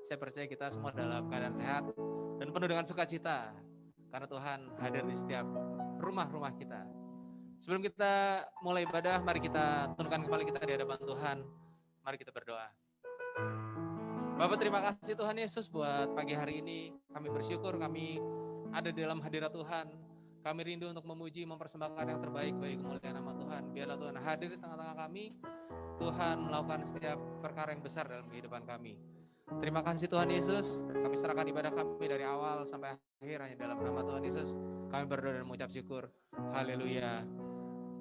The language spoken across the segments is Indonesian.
Saya percaya kita semua dalam keadaan sehat dan penuh dengan sukacita karena Tuhan hadir di setiap rumah-rumah kita. Sebelum kita mulai ibadah, mari kita tundukkan kepala kita di hadapan Tuhan. Mari kita berdoa. Bapak, terima kasih Tuhan Yesus buat pagi hari ini. Kami bersyukur kami ada di dalam hadirat Tuhan. Kami rindu untuk memuji, mempersembahkan yang terbaik bagi kemuliaan nama Tuhan. Biarlah Tuhan hadir di tengah-tengah kami. Tuhan melakukan setiap perkara yang besar dalam kehidupan kami. Terima kasih Tuhan Yesus. Kami serahkan ibadah kami dari awal sampai akhir hanya dalam nama Tuhan Yesus. Kami berdoa dan mengucap syukur. Haleluya.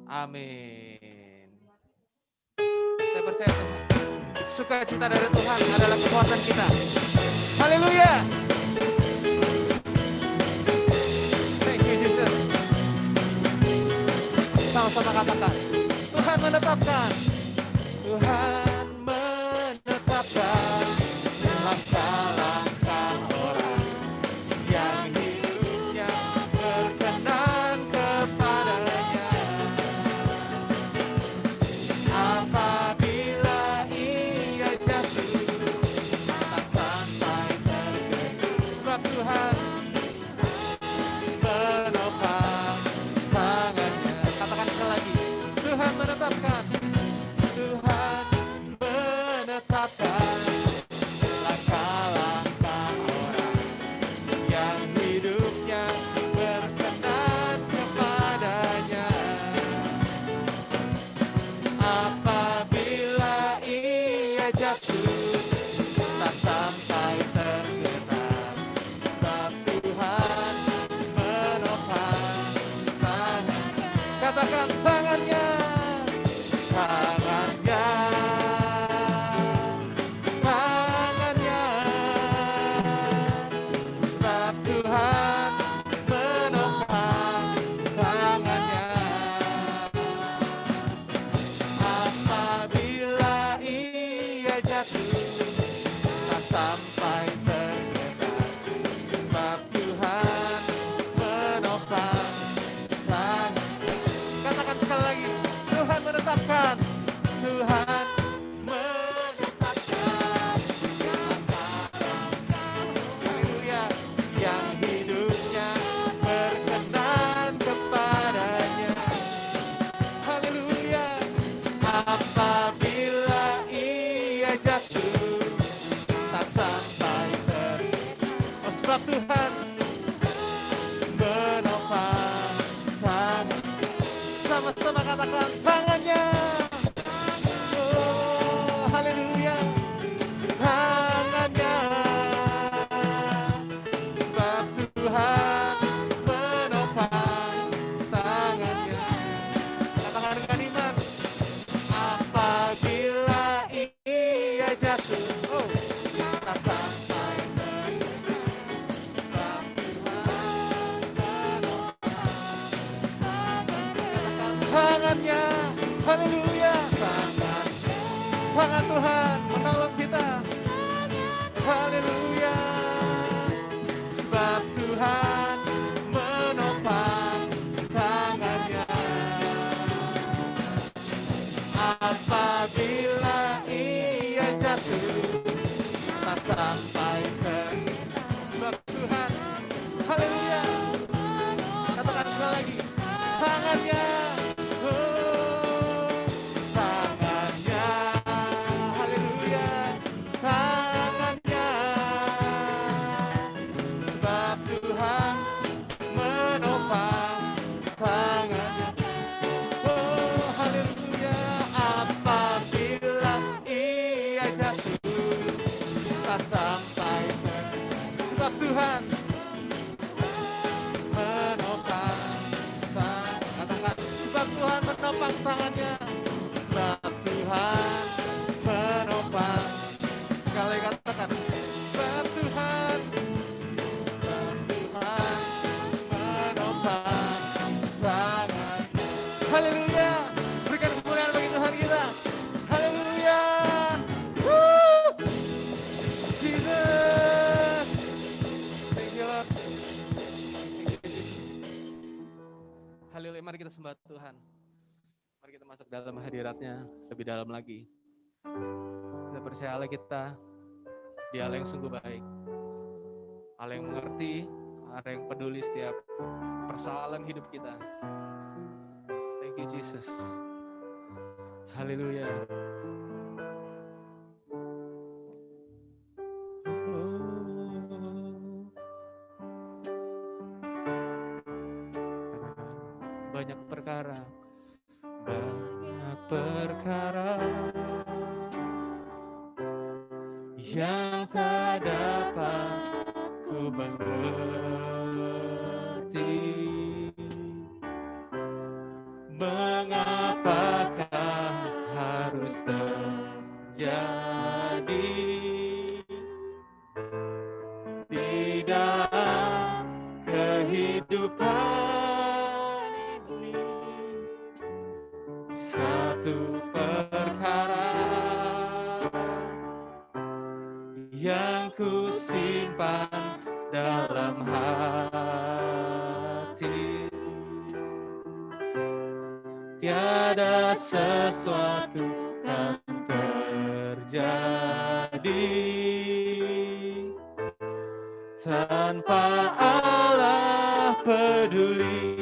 Amin. Saya percaya Tuhan, sukacita dari Tuhan adalah kekuatan kita. Haleluya. Thank you Jesus. Sama-sama katakan, Tuhan menetapkan. Tuhan menetapkan langkah-langkah orang yang hidupnya berkenan kepadanya. Apabila ia jatuh, tak sampai tergetuk, sebab Tuhan menopang tangannya. Katakan sekali lagi, Tuhan menetapkan. Tuhan menetapkan langkah-langkah orang yang hidupnya berkenan kepadanya. Apabila ia jatuh, tak sampai tergerak, sebab Tuhan menopang tangannya. Katakan tangannya. Tangannya, tangannya, sebab Tuhan menopang tangannya. Apabila ia jatuh, tak sampai tergerak, sebab Tuhan menopang tangannya. Katakan sekali lagi, Tuhan menetapkan, Tuhan menetapkan haleluya, yang hidupnya berkenan kepadanya. Haleluya. Apabila ia jatuh, tak sampai tergerak, oh, sebab Tuhan menopang tangan. Sama-sama katakan tangannya. Oh, haleluya. Tangannya. Sebab Tuhan menopang tangannya. Katakan dengan iman. Apabila ia jatuh, oh, tak sampai tergerak, sebab Tuhan menopang tangannya. Haleluya. Tangan Tuhan menolong kita. Haleluya. Sebab Tuhan menopang tangannya. Apabila ia jatuh, tak sampai tergerak, sebab Tuhan. Haleluya. Katakan sekali lagi, tangannya. Oh, tangannya. Haleluya. Tangannya. Sebab Tuhan menopang tangannya. Oh, haleluya. Apabila ia jatuh, tak sampai tergerak, sebab Tuhan menopang tangan. Katakan, sebab Tuhan menopang tangannya. Sebab Tuhan menopang. Sekali katakan, sebab Tuhan menopang tangannya. Haleluya. Berikan kemuliaan bagi Tuhan kita. Haleluya. Woo! Jesus. Thank you Lord. Haleluya. Mari kita sembah Tuhan. Mari kita masuk dalam hadiratnya lebih dalam lagi. Kita percaya Allah kita Dia Allah yang sungguh baik, Allah yang mengerti, Allah yang peduli setiap persoalan hidup kita. Thank you Jesus. Haleluya. Banyak perkara yang tak dapat ku mengerti. Mengapakah harus terjadi di dalam kehidupan ini? Satu perkara yang ku simpan dalam hati, tiada sesuatu kan terjadi tanpa Allah peduli.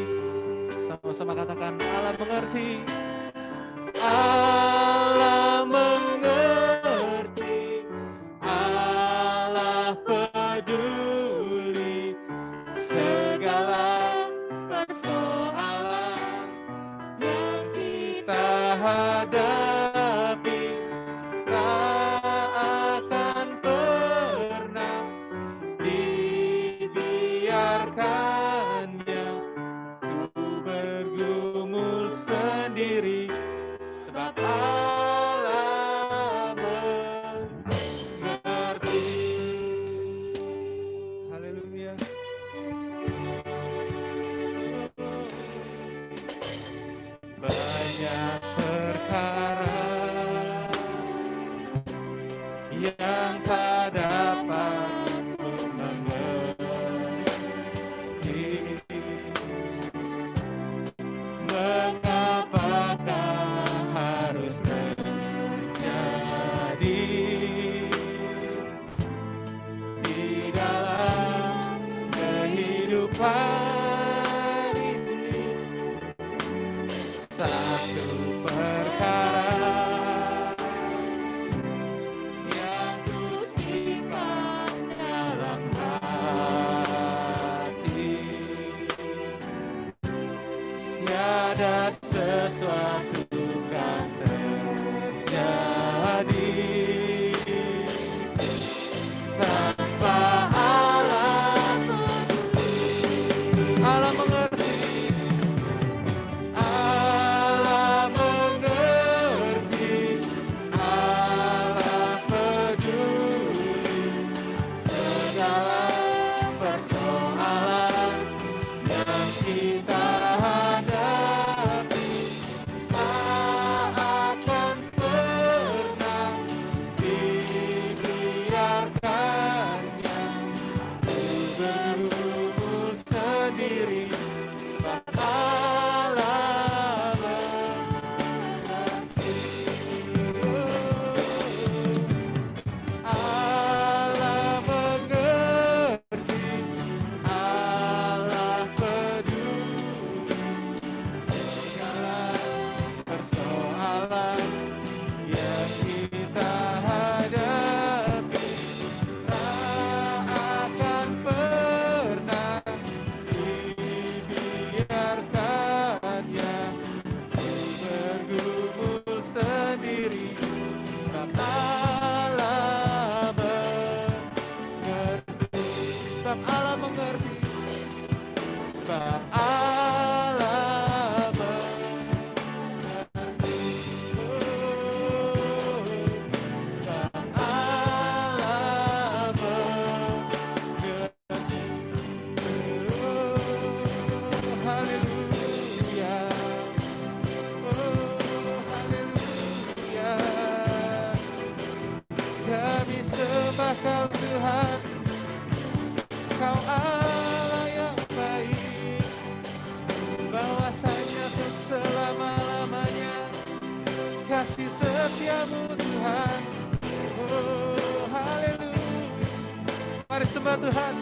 Sama-sama katakan, Allah mengerti. Allah mengerti, Allah peduli segala persoalan yang kita hadapi. Tak akan pernah dibiarkannya ku bergumul sendiri, sebab Allah mengerti. Haleluya. Banyak perkara yang tak dapat ku mengerti. Mengapakah harus terjadi di dalam kehidupan ini? Satu perkara yang ku simpan dalam hati, tiada sesuatu kan terjadi tanpa Allah. Allah mengerti, Allah mengerti, Allah peduli segala persoalan yang kita hadapi. Tak akan pernah dibiarkannya ku bergumul sendiri, sebab Allah mengerti. Allah mengerti, Allah peduli segala persoalan yang kita hadapi. Tak akan pernah dibiarkannya ku bergumul sendiri, sebab Allah mengerti. Sebab Allah mengerti, sebab Allah mengerti. Sebab Allah mengerti. Haleluya. Haleluya. Kami sembah Kau Tuhan, Kau Allah yang baik, bahwasanya untuk selama-lamanya kasih setiamu Tuhan. Oh haleluya. disembah Tuhan.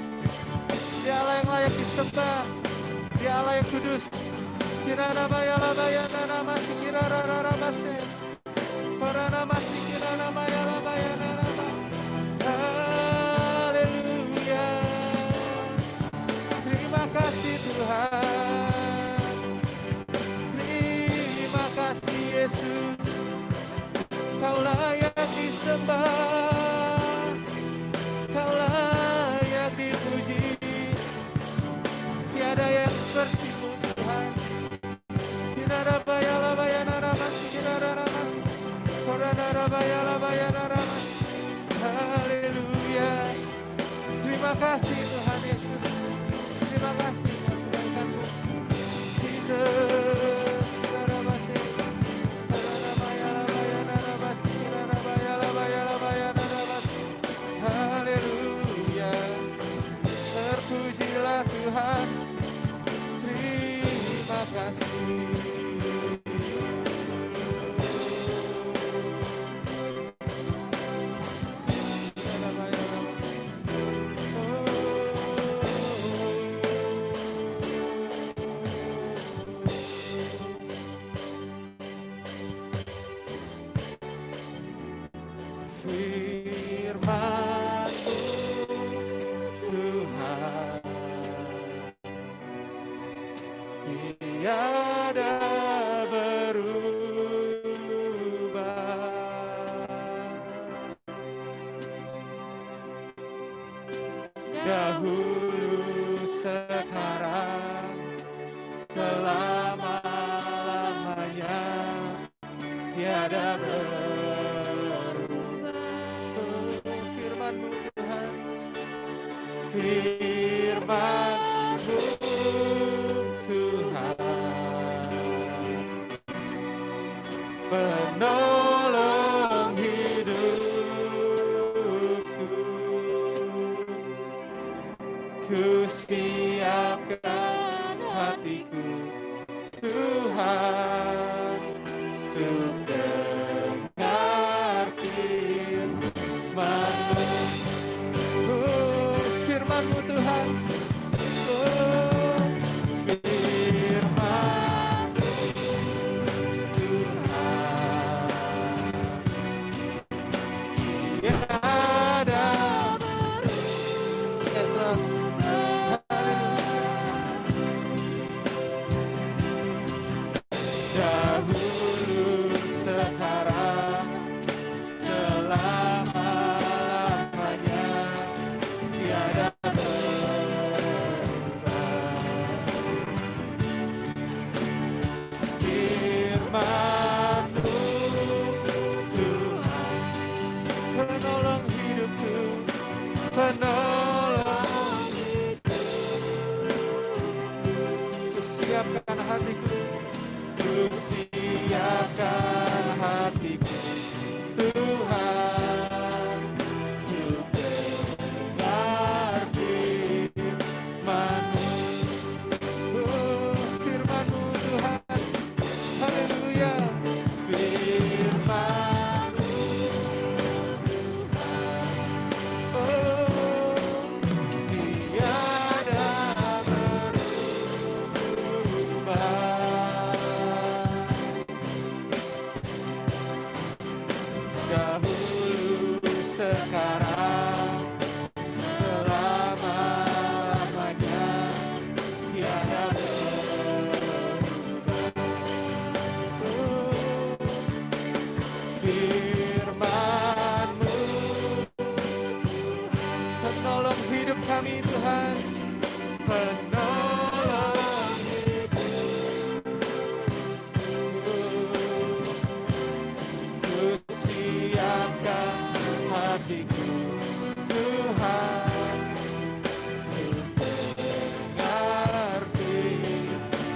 Dia Allah yang layak disembah. Dia Allah yang kudus. Kiranamaya labaya nanamasi kirarararabase. Paranamasi kiranamaya labaya nanama. Haleluya. Terima kasih Tuhan. Terima kasih Yesus. Kau layak disembah. Kau layak dipuji. Tiada yang seperti-Mu Tuhan. Kirarabaya labaya nanamasi kirarararabase. Paranarabaya labaya nanamasi. Haleluya. Terima kasih Tuhan Yesus. Terima kasih atas kebaikan-Mu. Jesus. Kirarabase. Paranamaya labaya nanamasi kirarabaya labaya labaya nanamasi. Haleluya. Terpujilah Tuhan. Terima kasih. Firman-Mu Tuhan tiada berubah. Dahulu, sekarang, selama-lamanya tiada berubah. Firman-Mu Tuhan. Firman-Mu Tuhan, penolong hidupku. Ku siapkan hatiku Tuhan untuk dengar firman-Mu. Firman-Mu Tuhan. Firman-Mu Tuhan. Tiada dahulu, sekarang, selama-lamanya tiada berubah. Firman-Mu Tuhan, penolong hidupku, penolong hidupku. Ku siapkan hatiku, ku siapkan hatiku Tuhan untuk dengar firman-Mu. Firman-Mu Tuhan. Haleluya. Firman-Mu Tuhan. Tiada berubah. Dahulu, sekarang, selama-lamanya tiada berubah. Firman-Mu penolong hidup kami Tuhan, penolong hidupku. Ku siapkan hatiku Tuhan untuk dengar firman-Mu.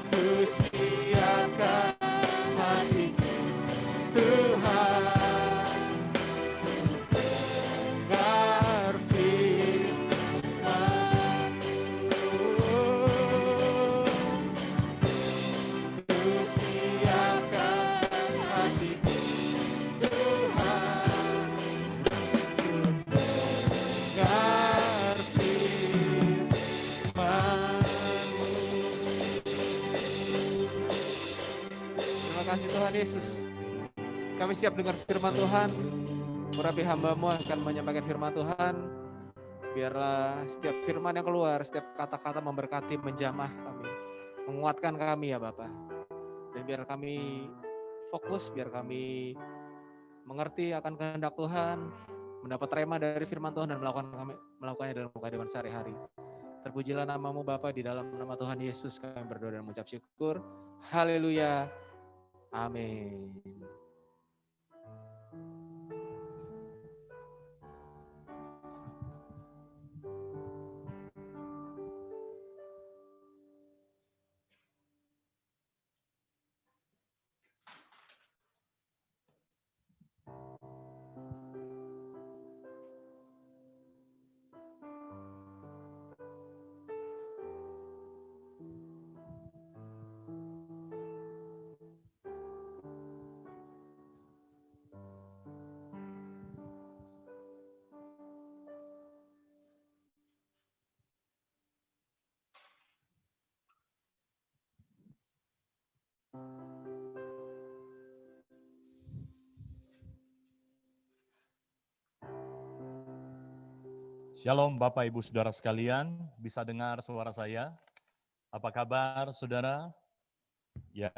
Ku siapkan hatiku Tuhan untuk Yesus. Kami siap dengar firman Tuhan. Urapi hamba-Mu akan menyampaikan firman Tuhan. Biarlah setiap firman yang keluar, setiap kata-kata memberkati, menjamah kami, menguatkan kami ya Bapa. Dan biar kami fokus, biar kami mengerti akan kehendak Tuhan, mendapat rema dari firman Tuhan dan melakukannya dalam kehidupan sehari-hari. Terpujilah nama-Mu Bapa, di dalam nama Tuhan Yesus kami berdoa dan mengucap syukur. Haleluya. Amin. Shalom Bapak Ibu Saudara sekalian, bisa dengar suara saya? Apa kabar Saudara? Ya.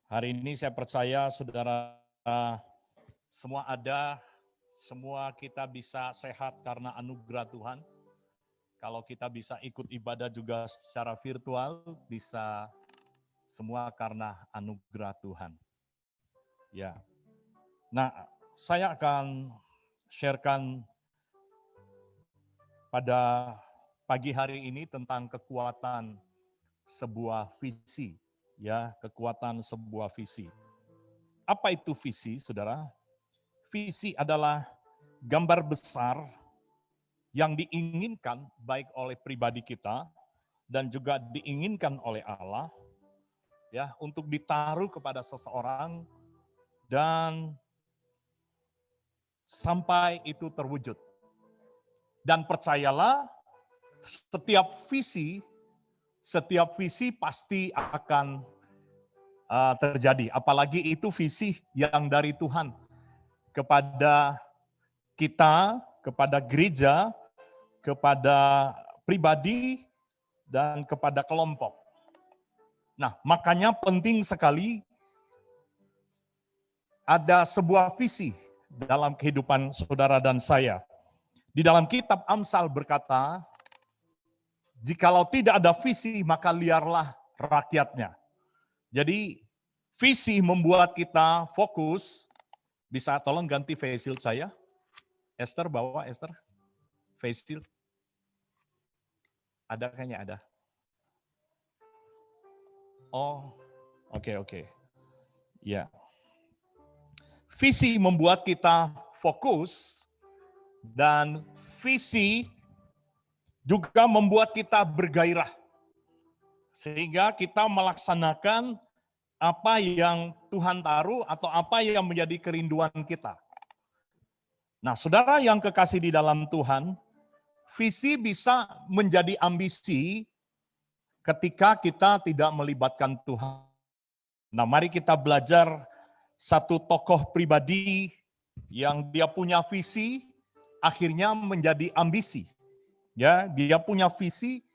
Hari ini saya percaya Saudara semua ada, semua kita bisa sehat karena anugerah Tuhan. Kalau kita bisa ikut ibadah juga secara virtual, bisa semua karena anugerah Tuhan. Ya. Nah, saya akan sharekan pada pagi hari ini tentang kekuatan sebuah visi, ya, kekuatan sebuah visi. Apa itu visi, Saudara? Visi adalah gambar besar yang diinginkan baik oleh pribadi kita dan juga diinginkan oleh Allah, ya, untuk ditaruh kepada seseorang dan sampai itu terwujud. Dan percayalah, setiap visi pasti akan terjadi. Apalagi itu visi yang dari Tuhan kepada kita, kepada gereja, kepada pribadi, dan kepada kelompok. Nah, makanya penting sekali ada sebuah visi dalam kehidupan saudara dan saya. Di dalam kitab Amsal berkata, jikalau tidak ada visi, maka liarlah rakyatnya. Jadi, visi membuat kita fokus. Bisa tolong ganti face shield saya? Esther, bawa Esther. Face shield. Ada kayaknya ada. Oh, oke. Ya. Visi membuat kita fokus dan visi juga membuat kita bergairah. Sehingga kita melaksanakan apa yang Tuhan taruh atau apa yang menjadi kerinduan kita. Nah, saudara yang kekasih di dalam Tuhan, visi bisa menjadi ambisi ketika kita tidak melibatkan Tuhan. Nah, mari kita belajar satu tokoh pribadi yang dia punya visi, akhirnya menjadi ambisi. Ya, dia punya visi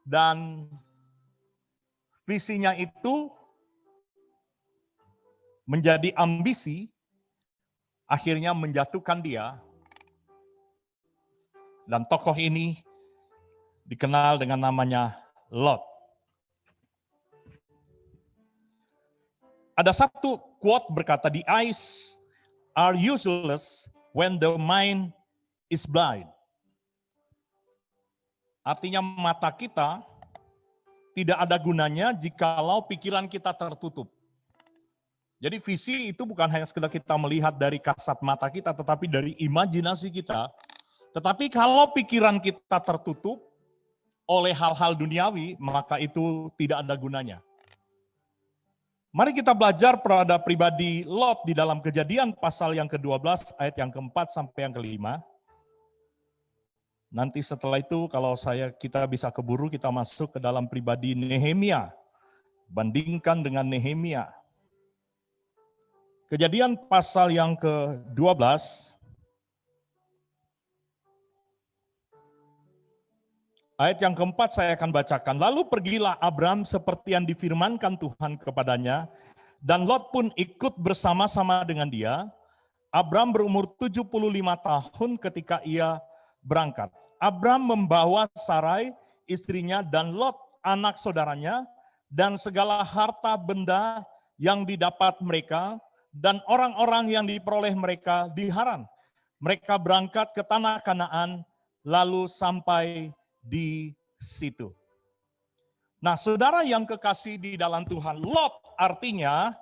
dan visinya itu menjadi ambisi, akhirnya menjatuhkan dia. Dan tokoh ini dikenal dengan namanya Lot. Ada satu quote berkata, "The eyes are useless when the mind is blind." Artinya mata kita tidak ada gunanya jikalau pikiran kita tertutup. Jadi visi itu bukan hanya sekedar kita melihat dari kasat mata kita, tetapi dari imajinasi kita. Tetapi kalau pikiran kita tertutup oleh hal-hal duniawi, maka itu tidak ada gunanya. Mari kita belajar pada pribadi Lot di dalam Kejadian pasal yang ke-12 ayat yang ke-4 sampai yang ke-5. Nanti setelah itu kalau kita bisa keburu, kita masuk ke dalam pribadi Nehemia. Bandingkan dengan Nehemia. Kejadian pasal yang ke-12. Ayat yang keempat saya akan bacakan. Lalu pergilah Abram seperti yang difirmankan Tuhan kepadanya, dan Lot pun ikut bersama-sama dengan dia. Abram berumur 75 tahun ketika ia berangkat. Abram membawa Sarai, istrinya, dan Lot, anak saudaranya, dan segala harta benda yang didapat mereka, dan orang-orang yang diperoleh mereka di Haran. Mereka berangkat ke tanah Kanaan, lalu sampai di situ. Nah, saudara yang kekasih di dalam Tuhan, Lot artinya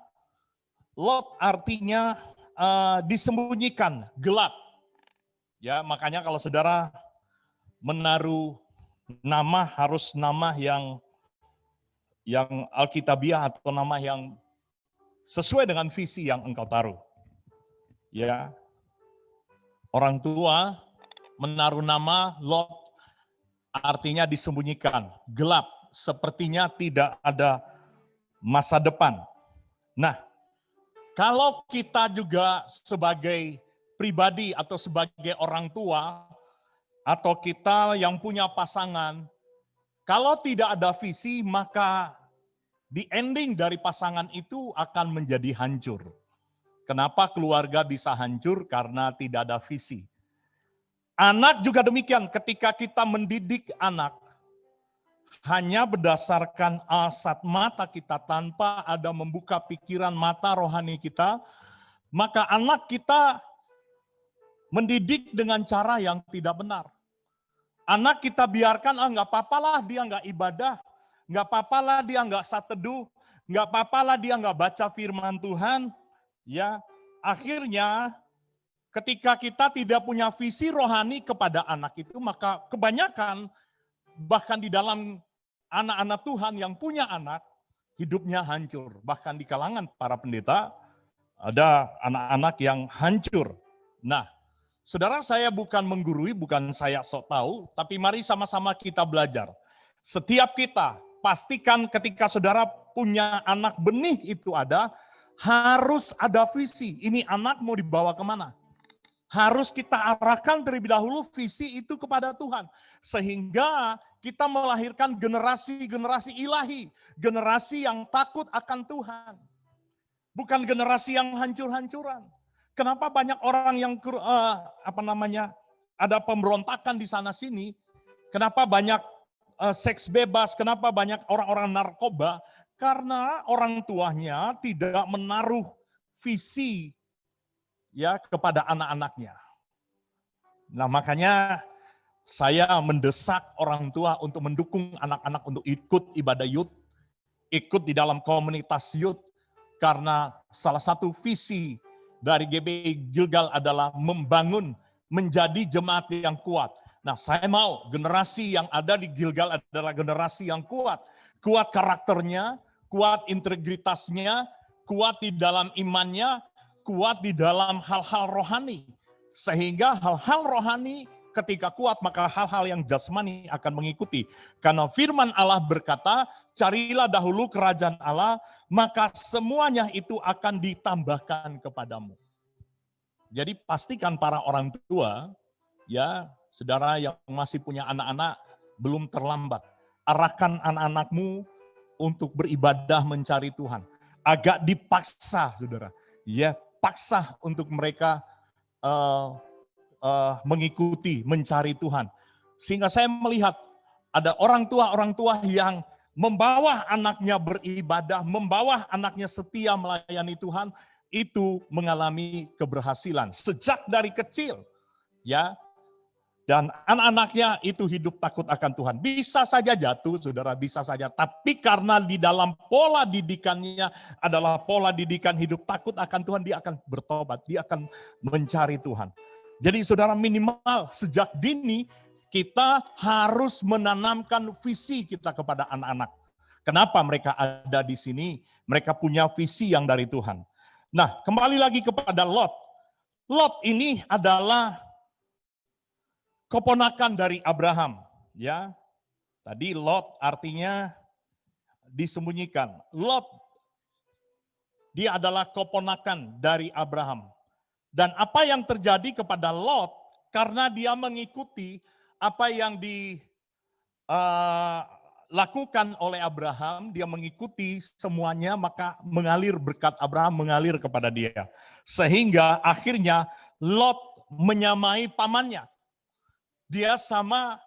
disembunyikan, gelap. Ya, makanya kalau saudara menaruh nama harus nama yang alkitabiah atau nama yang sesuai dengan visi yang engkau taruh. Ya. Orang tua menaruh nama Lot artinya disembunyikan, gelap, sepertinya tidak ada masa depan. Nah, kalau kita juga sebagai pribadi atau sebagai orang tua, atau kita yang punya pasangan, kalau tidak ada visi, maka di ending dari pasangan itu akan menjadi hancur. Kenapa keluarga bisa hancur? Karena tidak ada visi. Anak juga demikian, ketika kita mendidik anak, hanya berdasarkan asat mata kita tanpa ada membuka pikiran mata rohani kita, maka anak kita mendidik dengan cara yang tidak benar. Anak kita biarkan, nggak apa-apalah dia nggak ibadah, nggak apa-apalah dia nggak sateduh, nggak apa-apalah dia nggak baca firman Tuhan. Ya, akhirnya ketika kita tidak punya visi rohani kepada anak itu, maka kebanyakan bahkan di dalam anak-anak Tuhan yang punya anak, hidupnya hancur. Bahkan di kalangan para pendeta, ada anak-anak yang hancur. Nah, saudara, saya bukan menggurui, bukan saya sok tahu, tapi mari sama-sama kita belajar. Setiap kita, pastikan ketika saudara punya anak benih itu harus ada visi. Ini anak mau dibawa kemana? Harus kita arahkan terlebih dahulu visi itu kepada Tuhan. Sehingga kita melahirkan generasi-generasi ilahi. Generasi yang takut akan Tuhan. Bukan generasi yang hancur-hancuran. Kenapa banyak orang yang ada pemberontakan di sana sini? Kenapa banyak seks bebas? Kenapa banyak orang-orang narkoba? Karena orang tuanya tidak menaruh visi ya kepada anak-anaknya. Nah, makanya saya mendesak orang tua untuk mendukung anak-anak untuk ikut ibadah youth, ikut di dalam komunitas youth, karena salah satu visi dari GBI Gilgal adalah membangun menjadi jemaat yang kuat. Nah, saya mau generasi yang ada di Gilgal adalah generasi yang kuat. Kuat karakternya, kuat integritasnya, kuat di dalam imannya, kuat di dalam hal-hal rohani. Sehingga hal-hal rohani ketika kuat, maka hal-hal yang jasmani akan mengikuti. Karena firman Allah berkata, carilah dahulu kerajaan Allah, maka semuanya itu akan ditambahkan kepadamu. Jadi pastikan para orang tua, ya saudara yang masih punya anak-anak, belum terlambat. Arahkan anak-anakmu untuk beribadah mencari Tuhan. Agak dipaksa, saudara. Ya, paksa untuk mereka mengikuti, mencari Tuhan. Sehingga saya melihat ada orang tua yang membawa anaknya beribadah, membawa anaknya setia melayani Tuhan, itu mengalami keberhasilan sejak dari kecil. Ya. Dan anak-anaknya itu hidup takut akan Tuhan. Bisa saja jatuh, saudara, bisa saja. Tapi karena di dalam pola didikannya adalah pola didikan hidup takut akan Tuhan, dia akan bertobat, dia akan mencari Tuhan. Jadi saudara, minimal sejak dini kita harus menanamkan visi kita kepada anak-anak. Kenapa mereka ada di sini? Mereka punya visi yang dari Tuhan. Nah, kembali lagi kepada Lot. Lot ini adalah keponakan dari Abraham, ya. Tadi Lot artinya disembunyikan. Lot, dia adalah keponakan dari Abraham. Dan apa yang terjadi kepada Lot karena dia mengikuti apa yang dilakukan oleh Abraham, dia mengikuti semuanya, maka mengalir berkat Abraham mengalir kepada dia. Sehingga akhirnya Lot menyamai pamannya. Dia sama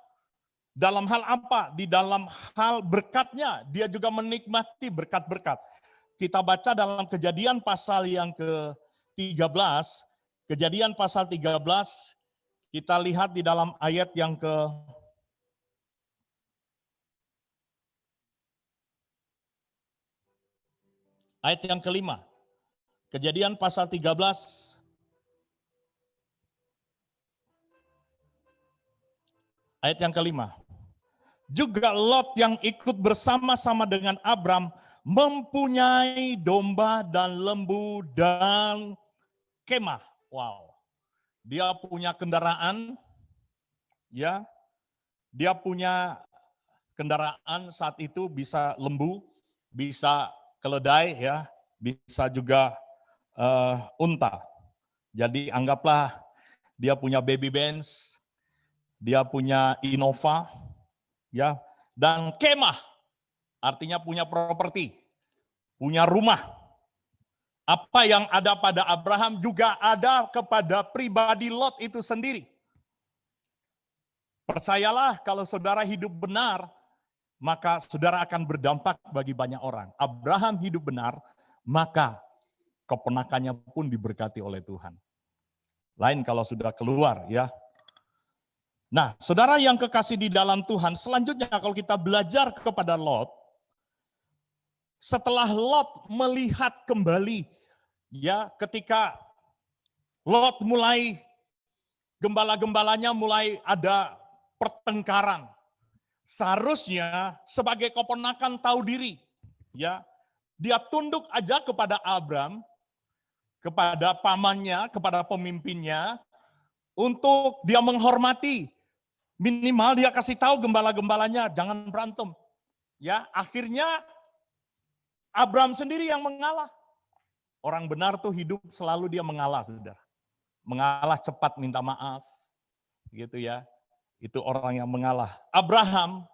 dalam hal apa? Di dalam hal berkatnya, dia juga menikmati berkat-berkat. Kita baca dalam Kejadian pasal yang ke-13, Kejadian pasal 13, kita lihat di dalam ayat yang kelima. Kejadian pasal 13 ayat yang kelima. Juga Lot yang ikut bersama-sama dengan Abram mempunyai domba dan lembu dan kemah. Wow. Dia punya kendaraan, ya. Dia punya kendaraan saat itu bisa lembu, bisa keledai, ya, bisa juga unta. Jadi anggaplah dia punya baby Benz, dia punya Innova, ya, dan kemah, artinya punya properti, punya rumah. Apa yang ada pada Abraham juga ada kepada pribadi Lot itu sendiri. Percayalah kalau saudara hidup benar, maka saudara akan berdampak bagi banyak orang. Abraham hidup benar, maka keponakannya pun diberkati oleh Tuhan. Lain kalau sudah keluar, ya. Nah, saudara yang kekasih di dalam Tuhan, selanjutnya kalau kita belajar kepada Lot, setelah Lot melihat kembali, ya, ketika Lot mulai, gembala-gembalanya mulai ada pertengkaran. Seharusnya sebagai keponakan tahu diri, ya, dia tunduk aja kepada Abram, kepada pamannya, kepada pemimpinnya, untuk dia menghormati. Minimal dia kasih tahu gembala-gembalanya, jangan berantem. Ya, akhirnya Abram sendiri yang mengalah. Orang benar tuh hidup selalu dia mengalah, saudara. Mengalah cepat minta maaf, gitu ya. Itu orang yang mengalah. Abraham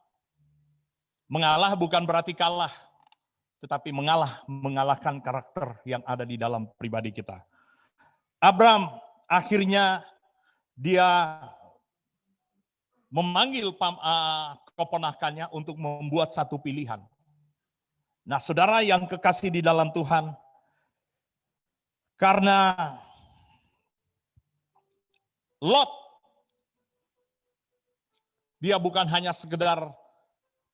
mengalah bukan berarti kalah, tetapi mengalahkan karakter yang ada di dalam pribadi kita. Abram akhirnya dia memanggil keponakannya untuk membuat satu pilihan. Nah, saudara yang kekasih di dalam Tuhan, karena Lot, dia bukan hanya sekedar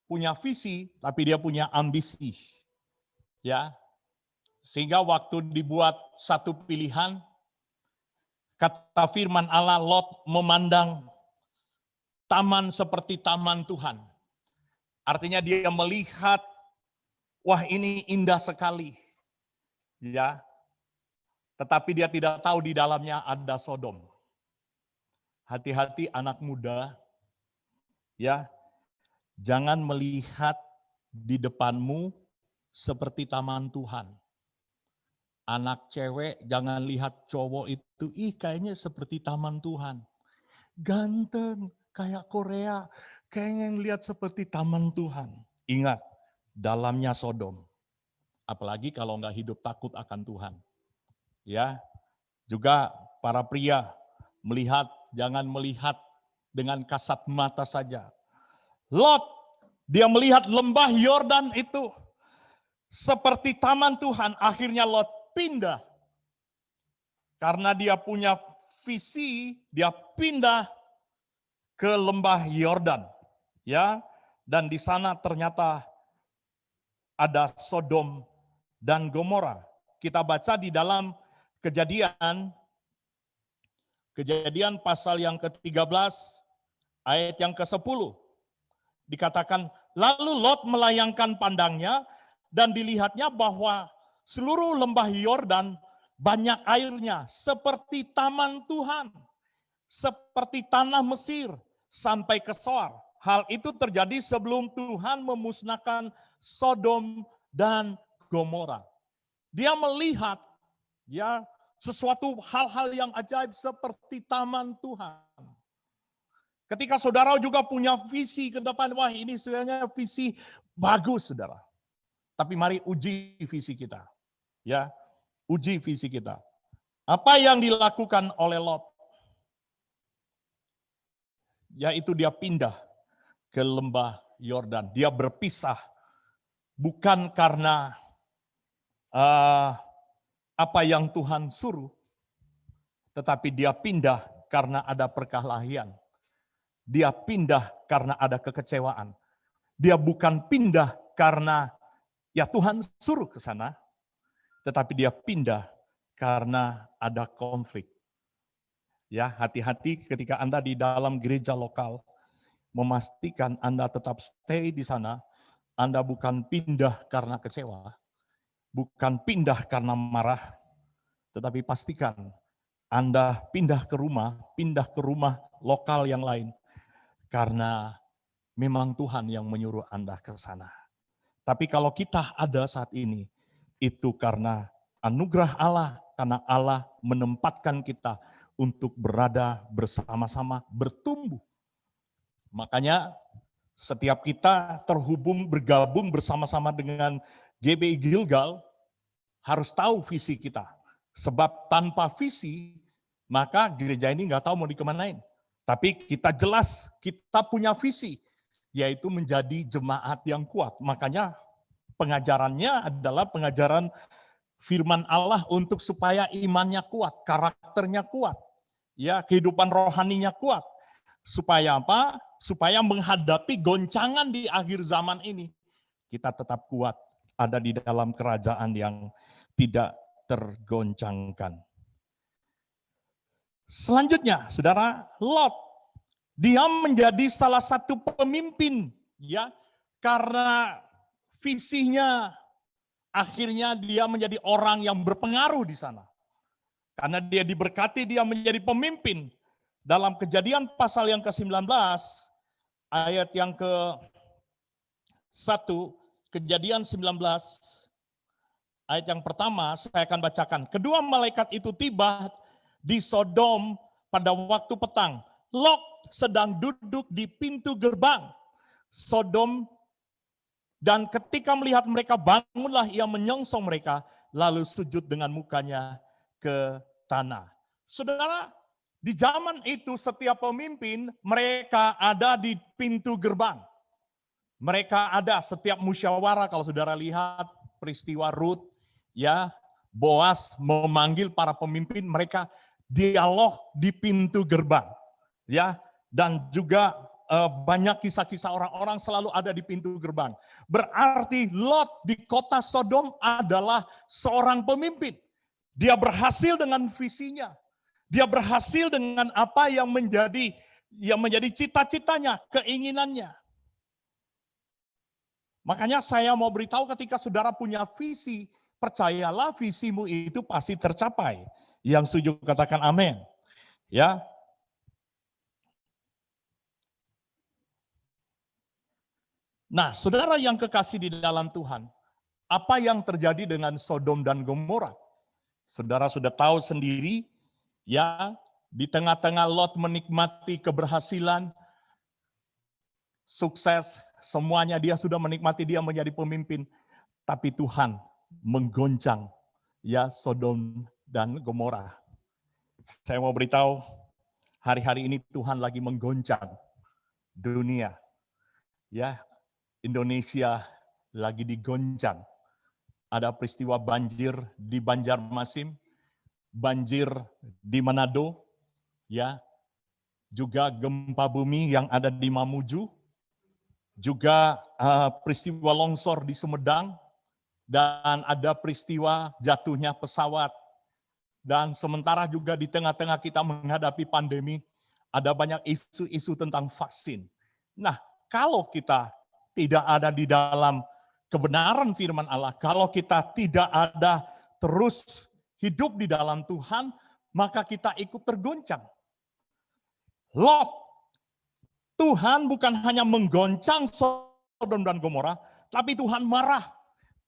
punya visi, tapi dia punya ambisi. Ya, sehingga waktu dibuat satu pilihan, kata firman Allah, Lot memandang taman seperti taman Tuhan. Artinya dia melihat, wah ini indah sekali. Ya, tetapi dia tidak tahu di dalamnya ada Sodom. Hati-hati anak muda, ya, jangan melihat di depanmu seperti taman Tuhan. Anak cewek jangan lihat cowok itu, kayaknya seperti taman Tuhan. Ganteng, kayak Korea, kayaknya yang lihat seperti taman Tuhan. Ingat, dalamnya Sodom. Apalagi kalau nggak hidup takut akan Tuhan. Ya, juga para pria jangan melihat dengan kasat mata saja. Lot, dia melihat lembah Yordan itu seperti taman Tuhan. Akhirnya Lot pindah. Karena dia punya visi, dia pindah ke lembah Yordan, ya, dan di sana ternyata ada Sodom dan Gomora. Kita baca di dalam Kejadian pasal yang ke-13 ayat yang ke-10. Dikatakan, lalu Lot melayangkan pandangnya dan dilihatnya bahwa seluruh lembah Yordan banyak airnya seperti taman Tuhan. seperti tanah Mesir sampai ke Soar. Hal itu terjadi sebelum Tuhan memusnahkan Sodom dan Gomora. Dia melihat ya sesuatu hal-hal yang ajaib seperti taman Tuhan. Ketika saudara juga punya visi ke depan, wah ini sebenarnya visi bagus saudara. Tapi mari uji visi kita. Ya, uji visi kita. Apa yang dilakukan oleh Lot? Yaitu dia pindah ke lembah Yordan. Dia berpisah bukan karena apa yang Tuhan suruh, tetapi dia pindah karena ada perkelahian. Dia pindah karena ada kekecewaan. Dia bukan pindah karena ya Tuhan suruh ke sana, tetapi dia pindah karena ada konflik. Ya, hati-hati ketika Anda di dalam gereja lokal, memastikan Anda tetap stay di sana. Anda bukan pindah karena kecewa, bukan pindah karena marah, tetapi pastikan Anda pindah ke rumah lokal yang lain, karena memang Tuhan yang menyuruh Anda ke sana. Tapi kalau kita ada saat ini, itu karena anugerah Allah, karena Allah menempatkan kita untuk berada bersama-sama, bertumbuh. Makanya setiap kita bergabung bersama-sama dengan GBI Gilgal, harus tahu visi kita. Sebab tanpa visi, maka gereja ini nggak tahu mau dikemanain. Tapi kita jelas, kita punya visi, yaitu menjadi jemaat yang kuat. Makanya pengajarannya adalah pengajaran firman Allah untuk supaya imannya kuat, karakternya kuat, ya kehidupan rohaninya kuat. Supaya apa? Supaya menghadapi goncangan di akhir zaman ini, kita tetap kuat, ada di dalam kerajaan yang tidak tergoncangkan. Selanjutnya, saudara, Lot, dia menjadi salah satu pemimpin, ya, karena visinya akhirnya dia menjadi orang yang berpengaruh di sana. Karena dia diberkati, dia menjadi pemimpin. Dalam Kejadian pasal yang ke-19, ayat yang ke-1, Kejadian 19, ayat yang pertama saya akan bacakan. Kedua malaikat itu tiba di Sodom pada waktu petang. Lot sedang duduk di pintu gerbang Sodom, dan ketika melihat mereka, bangunlah ia menyongsong mereka, lalu sujud dengan mukanya ke tanah. Saudara, di zaman itu setiap pemimpin mereka ada di pintu gerbang. Mereka ada setiap musyawarah. Kalau saudara lihat peristiwa Rut, ya, Boas memanggil para pemimpin, mereka dialog di pintu gerbang, ya, dan juga banyak kisah-kisah orang-orang selalu ada di pintu gerbang. Berarti Lot di kota Sodom adalah seorang pemimpin. Dia berhasil dengan visinya. Dia berhasil dengan apa yang menjadi cita-citanya, keinginannya. Makanya saya mau beritahu, ketika saudara punya visi, percayalah visimu itu pasti tercapai. Yang setuju katakan amin. Ya. Nah, saudara yang kekasih di dalam Tuhan, apa yang terjadi dengan Sodom dan Gomora? Saudara sudah tahu sendiri, ya, di tengah-tengah Lot menikmati keberhasilan, sukses, semuanya dia sudah menikmati, dia menjadi pemimpin, tapi Tuhan menggoncang, ya, Sodom dan Gomora. Saya mau beritahu, hari-hari ini Tuhan lagi menggoncang dunia, ya. Indonesia lagi digoncang. Ada peristiwa banjir di Banjarmasin, banjir di Manado, ya. Juga gempa bumi yang ada di Mamuju, juga peristiwa longsor di Sumedang, dan ada peristiwa jatuhnya pesawat. Dan sementara juga di tengah-tengah kita menghadapi pandemi, ada banyak isu-isu tentang vaksin. Nah, kalau kita tidak ada di dalam kebenaran firman Allah, kalau kita tidak ada terus hidup di dalam Tuhan, maka kita ikut tergoncang. Lot, Tuhan bukan hanya menggoncang Sodom dan Gomora, tapi Tuhan marah.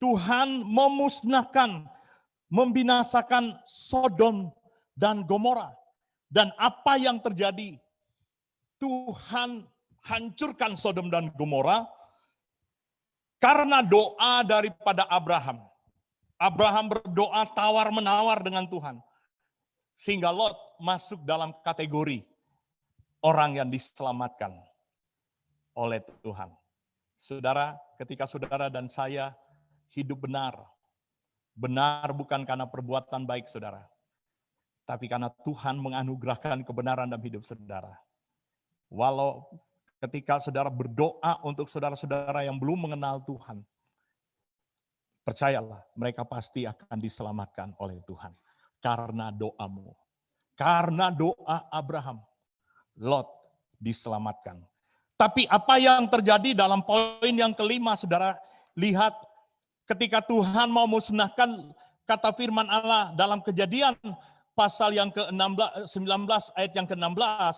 Tuhan memusnahkan, membinasakan Sodom dan Gomora. Dan apa yang terjadi? Tuhan hancurkan Sodom dan Gomora karena doa daripada Abraham. Abraham berdoa tawar-menawar dengan Tuhan. Sehingga Lot masuk dalam kategori orang yang diselamatkan oleh Tuhan. Saudara, ketika saudara dan saya hidup benar, benar bukan karena perbuatan baik saudara, tapi karena Tuhan menganugerahkan kebenaran dalam hidup saudara. Walau ketika saudara berdoa untuk saudara-saudara yang belum mengenal Tuhan, percayalah mereka pasti akan diselamatkan oleh Tuhan. Karena doamu, karena doa Abraham, Lot diselamatkan. Tapi apa yang terjadi dalam poin yang kelima, saudara, lihat ketika Tuhan mau musnahkan, kata firman Allah dalam Kejadian pasal yang ke-19 ayat yang ke-16,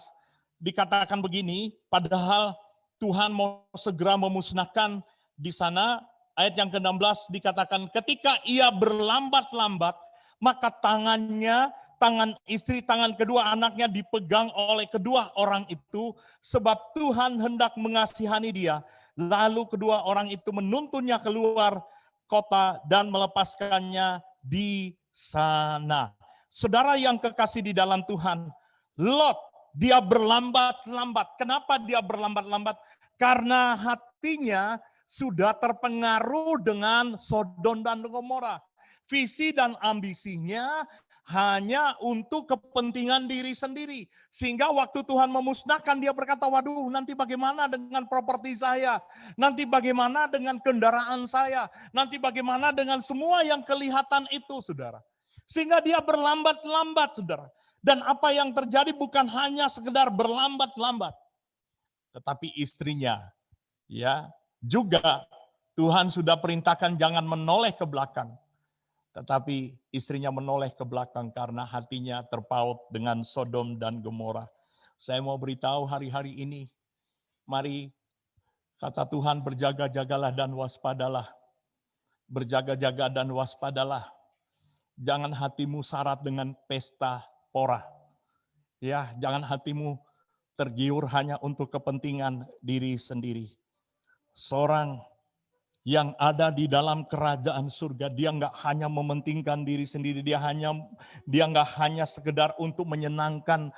dikatakan begini, padahal Tuhan mau segera memusnahkan di sana, ayat yang ke-16 dikatakan, ketika ia berlambat-lambat, maka tangannya, tangan istri, tangan kedua anaknya dipegang oleh kedua orang itu, sebab Tuhan hendak mengasihani dia. Lalu kedua orang itu menuntunnya keluar kota dan melepaskannya di sana. Saudara yang kekasih di dalam Tuhan, Lot, dia berlambat-lambat. Kenapa dia berlambat-lambat? Karena hatinya sudah terpengaruh dengan Sodom dan Gomora. Visi dan ambisinya hanya untuk kepentingan diri sendiri. Sehingga waktu Tuhan memusnahkan, dia berkata, waduh nanti bagaimana dengan properti saya? Nanti bagaimana dengan kendaraan saya? Nanti bagaimana dengan semua yang kelihatan itu, saudara? Sehingga dia berlambat-lambat, saudara. Dan apa yang terjadi bukan hanya sekedar berlambat-lambat, tetapi istrinya, ya, juga Tuhan sudah perintahkan jangan menoleh ke belakang. Tetapi istrinya menoleh ke belakang karena hatinya terpaut dengan Sodom dan Gomora. Saya mau beritahu hari-hari ini, mari kata Tuhan berjaga-jagalah dan waspadalah. Berjaga-jaga dan waspadalah. Jangan hatimu syarat dengan pesta pora. Ya, jangan hatimu tergiur hanya untuk kepentingan diri sendiri. Seorang yang ada di dalam kerajaan surga, dia nggak hanya mementingkan diri sendiri, dia nggak hanya sekedar untuk menyenangkan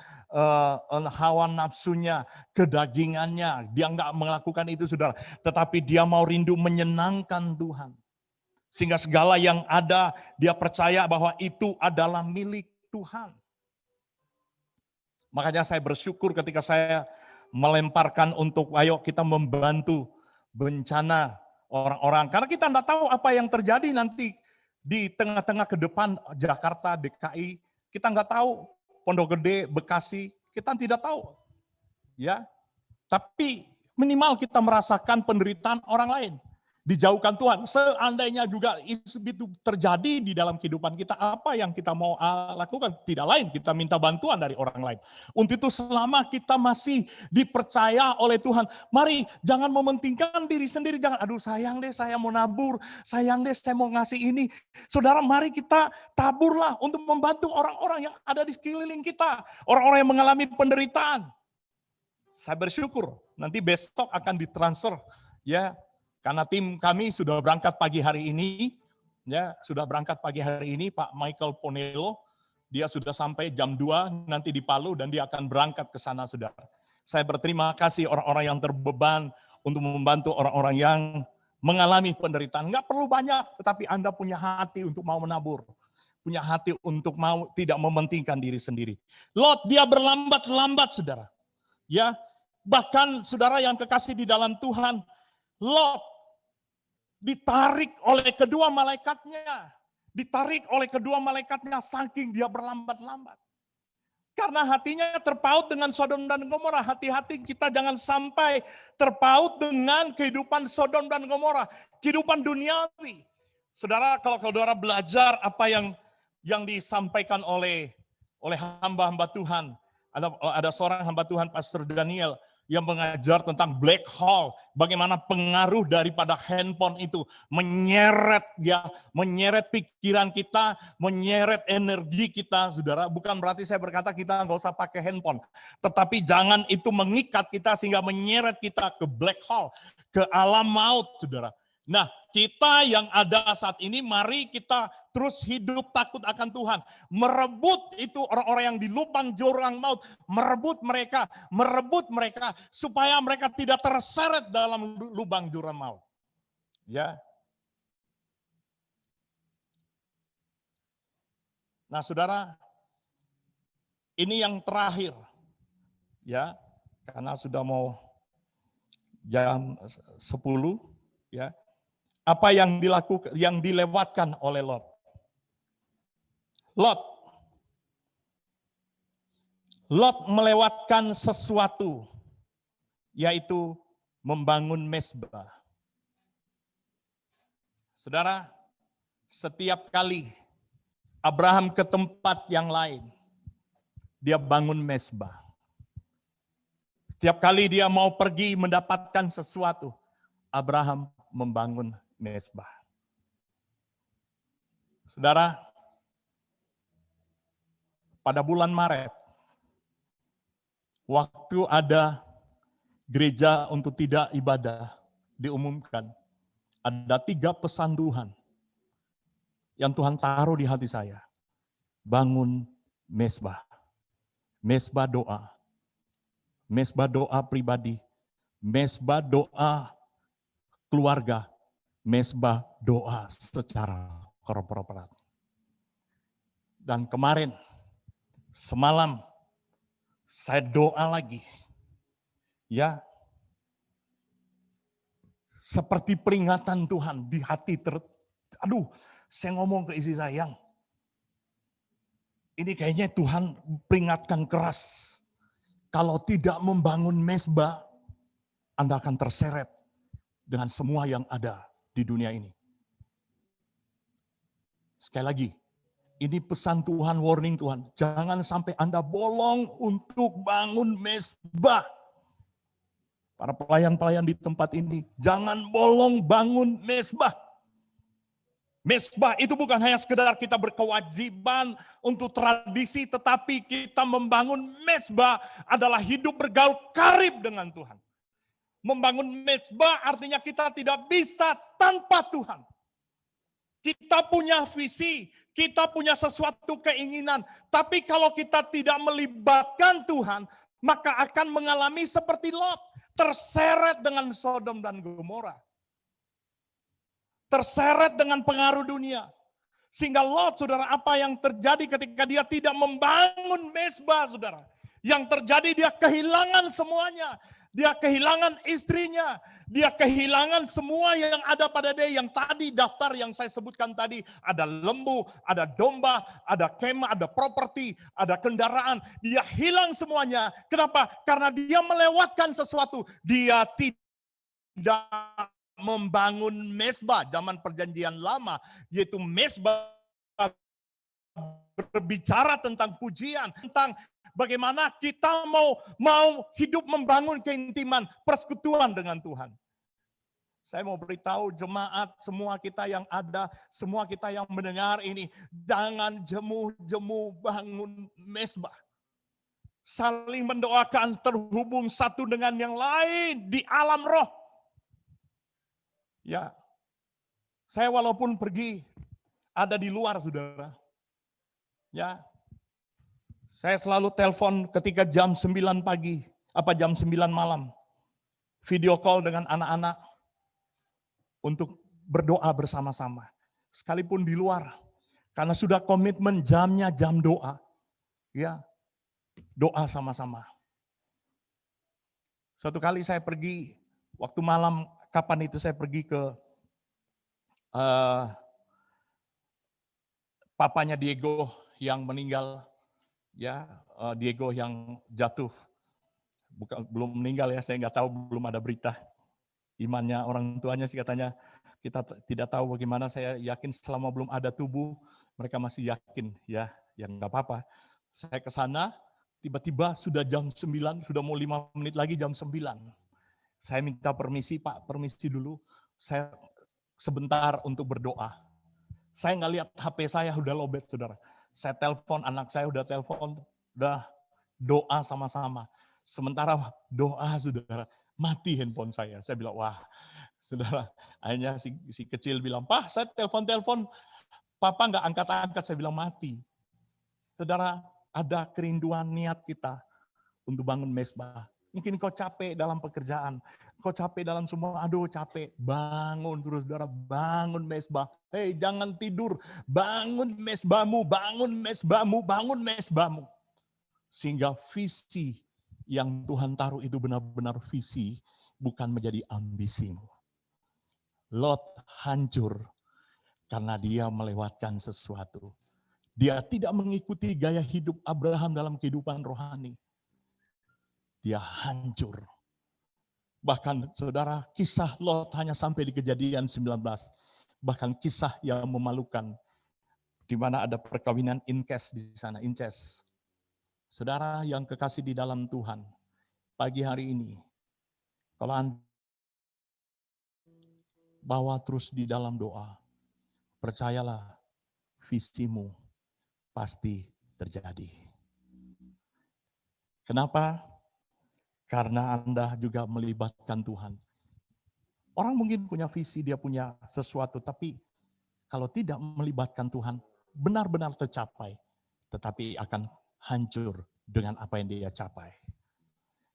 hawa nafsunya, kedagingannya, dia nggak melakukan itu, saudara. Tetapi dia mau rindu menyenangkan Tuhan, sehingga segala yang ada dia percaya bahwa itu adalah milik Tuhan. Makanya saya bersyukur ketika saya melemparkan untuk ayo kita membantu bencana orang-orang, karena kita tidak tahu apa yang terjadi nanti di tengah-tengah ke depan Jakarta, DKI, kita nggak tahu, Pondok Gede, Bekasi, kita tidak tahu, ya. Tapi minimal kita merasakan penderitaan orang lain, dijauhkan Tuhan. Seandainya juga itu terjadi di dalam kehidupan kita, apa yang kita mau lakukan? Tidak lain, kita minta bantuan dari orang lain. Untuk itu selama kita masih dipercaya oleh Tuhan, mari jangan mementingkan diri sendiri. Jangan, aduh sayang deh saya mau nabur, sayang deh saya mau ngasih ini. Saudara, mari kita taburlah untuk membantu orang-orang yang ada di sekeliling kita. Orang-orang yang mengalami penderitaan. Saya bersyukur nanti besok akan ditransfer, ya. Karena tim kami sudah berangkat pagi hari ini, ya sudah berangkat pagi hari ini, Pak Michael Ponelo, dia sudah sampai jam 2 nanti di Palu dan dia akan berangkat ke sana, saudara. Saya berterima kasih orang-orang yang terbeban untuk membantu orang-orang yang mengalami penderitaan. Enggak perlu banyak, tetapi Anda punya hati untuk mau menabur, punya hati untuk mau tidak mementingkan diri sendiri. Lot dia berlambat-lambat, saudara. Ya, bahkan saudara yang kekasih di dalam Tuhan, Lot ditarik oleh kedua malaikatnya. Ditarik oleh kedua malaikatnya saking dia berlambat-lambat. Karena hatinya terpaut dengan Sodom dan Gomora. Hati-hati kita jangan sampai terpaut dengan kehidupan Sodom dan Gomora. Kehidupan duniawi. Saudara, kalau saudara belajar apa yang disampaikan oleh hamba-hamba Tuhan. Ada seorang hamba Tuhan, Pastor Daniel, yang mengajar tentang black hole, bagaimana pengaruh daripada handphone itu menyeret pikiran kita, menyeret energi kita, saudara. Bukan berarti saya berkata kita nggak usah pakai handphone, tetapi jangan itu mengikat kita sehingga menyeret kita ke black hole, ke alam maut, saudara. Nah, kita yang ada saat ini, mari kita terus hidup takut akan Tuhan. Merebut itu orang-orang yang di lubang jurang maut, merebut mereka supaya mereka tidak terseret dalam lubang jurang maut. Ya. Nah, saudara, ini yang terakhir. Ya, karena sudah mau jam 10, ya. Apa yang dilewatkan oleh Lot? Lot melewatkan sesuatu, yaitu membangun mezbah. Saudara, setiap kali Abraham ke tempat yang lain, dia bangun mezbah. Setiap kali dia mau pergi mendapatkan sesuatu, Abraham membangun mezbah. Saudara, pada bulan Maret, waktu ada gereja untuk tidak ibadah diumumkan, ada 3 pesan Tuhan yang Tuhan taruh di hati saya. Bangun mezbah, mezbah doa pribadi, mezbah doa keluarga, mezbah doa secara korporat. Dan kemarin, semalam, saya doa lagi. Ya, seperti peringatan Tuhan di hati saya ngomong ke istri saya, ini kayaknya Tuhan peringatkan keras. Kalau tidak membangun mezbah, Anda akan terseret dengan semua yang ada di dunia ini. Sekali lagi, ini pesan Tuhan, warning Tuhan. Jangan sampai Anda bolong untuk bangun mezbah. Para pelayan-pelayan di tempat ini, jangan bolong bangun mezbah. Mezbah itu bukan hanya sekedar kita berkewajiban untuk tradisi, tetapi kita membangun mezbah adalah hidup bergaul karib dengan Tuhan. Membangun mezbah artinya kita tidak bisa tanpa Tuhan. Kita punya visi, kita punya sesuatu keinginan, tapi kalau kita tidak melibatkan Tuhan, maka akan mengalami seperti Lot, terseret dengan Sodom dan Gomora. Terseret dengan pengaruh dunia. Sehingga Lot, saudara, apa yang terjadi ketika dia tidak membangun mezbah, saudara? Yang terjadi dia kehilangan semuanya. Dia kehilangan istrinya, dia kehilangan semua yang ada pada dia. Yang tadi daftar yang saya sebutkan tadi, ada lembu, ada domba, ada kemah, ada properti, ada kendaraan. Dia hilang semuanya. Kenapa? Karena dia melewatkan sesuatu. Dia tidak membangun mezbah zaman perjanjian lama, yaitu mezbah berbicara tentang pujian, tentang bagaimana kita mau hidup membangun keintiman, persekutuan dengan Tuhan. Saya mau beritahu jemaat, semua kita yang ada, semua kita yang mendengar ini, jangan jemu-jemu bangun mezbah. Saling mendoakan, terhubung satu dengan yang lain di alam roh. Ya, saya walaupun pergi, ada di luar, saudara. Ya, saya selalu telepon ketika jam 9 pagi, jam 9 malam. Video call dengan anak-anak untuk berdoa bersama-sama. Sekalipun di luar, karena sudah komitmen jamnya jam doa. Ya, doa sama-sama. Suatu kali saya pergi, waktu malam, kapan itu saya pergi ke papanya Diego yang meninggal, ya, Diego yang jatuh, belum meninggal ya, saya nggak tahu, belum ada berita. Imannya orang tuanya sih katanya, kita tidak tahu bagaimana, saya yakin selama belum ada tubuh, mereka masih yakin, ya nggak apa-apa. Saya ke sana, Tiba-tiba sudah jam 9, sudah mau 5 menit lagi jam 9. Saya minta permisi, Pak, permisi dulu. Saya sebentar untuk berdoa. Saya nggak lihat HP saya udah lowbat, saudara. Saya telepon, anak saya udah telepon, udah doa sama-sama. Sementara doa, saudara, mati handphone saya. Saya bilang, wah, saudara, akhirnya si kecil bilang, Pak, saya telepon-telepon, Papa nggak angkat-angkat. Saya bilang, mati. Saudara, ada kerinduan niat kita untuk bangun mezbah. Mungkin kau capek dalam pekerjaan, kau capek dalam semua, aduh capek. Bangun terus, saudara, bangun mezbah. Hei, jangan tidur, bangun mezbahmu, bangun mezbahmu, bangun mezbahmu. Sehingga visi yang Tuhan taruh itu benar-benar visi, bukan menjadi ambisimu. Lot hancur karena dia melewatkan sesuatu. Dia tidak mengikuti gaya hidup Abraham dalam kehidupan rohani. Dia hancur. Bahkan saudara, kisah Lot hanya sampai di Kejadian 19. Bahkan kisah yang memalukan, di mana ada perkawinan incest di sana, incest. Saudara yang kekasih di dalam Tuhan, pagi hari ini, kalau Anda bawa terus di dalam doa, percayalah visimu pasti terjadi. Kenapa? Karena Anda juga melibatkan Tuhan. Orang mungkin punya visi, dia punya sesuatu, tapi kalau tidak melibatkan Tuhan, benar-benar tercapai, tetapi akan hancur dengan apa yang dia capai.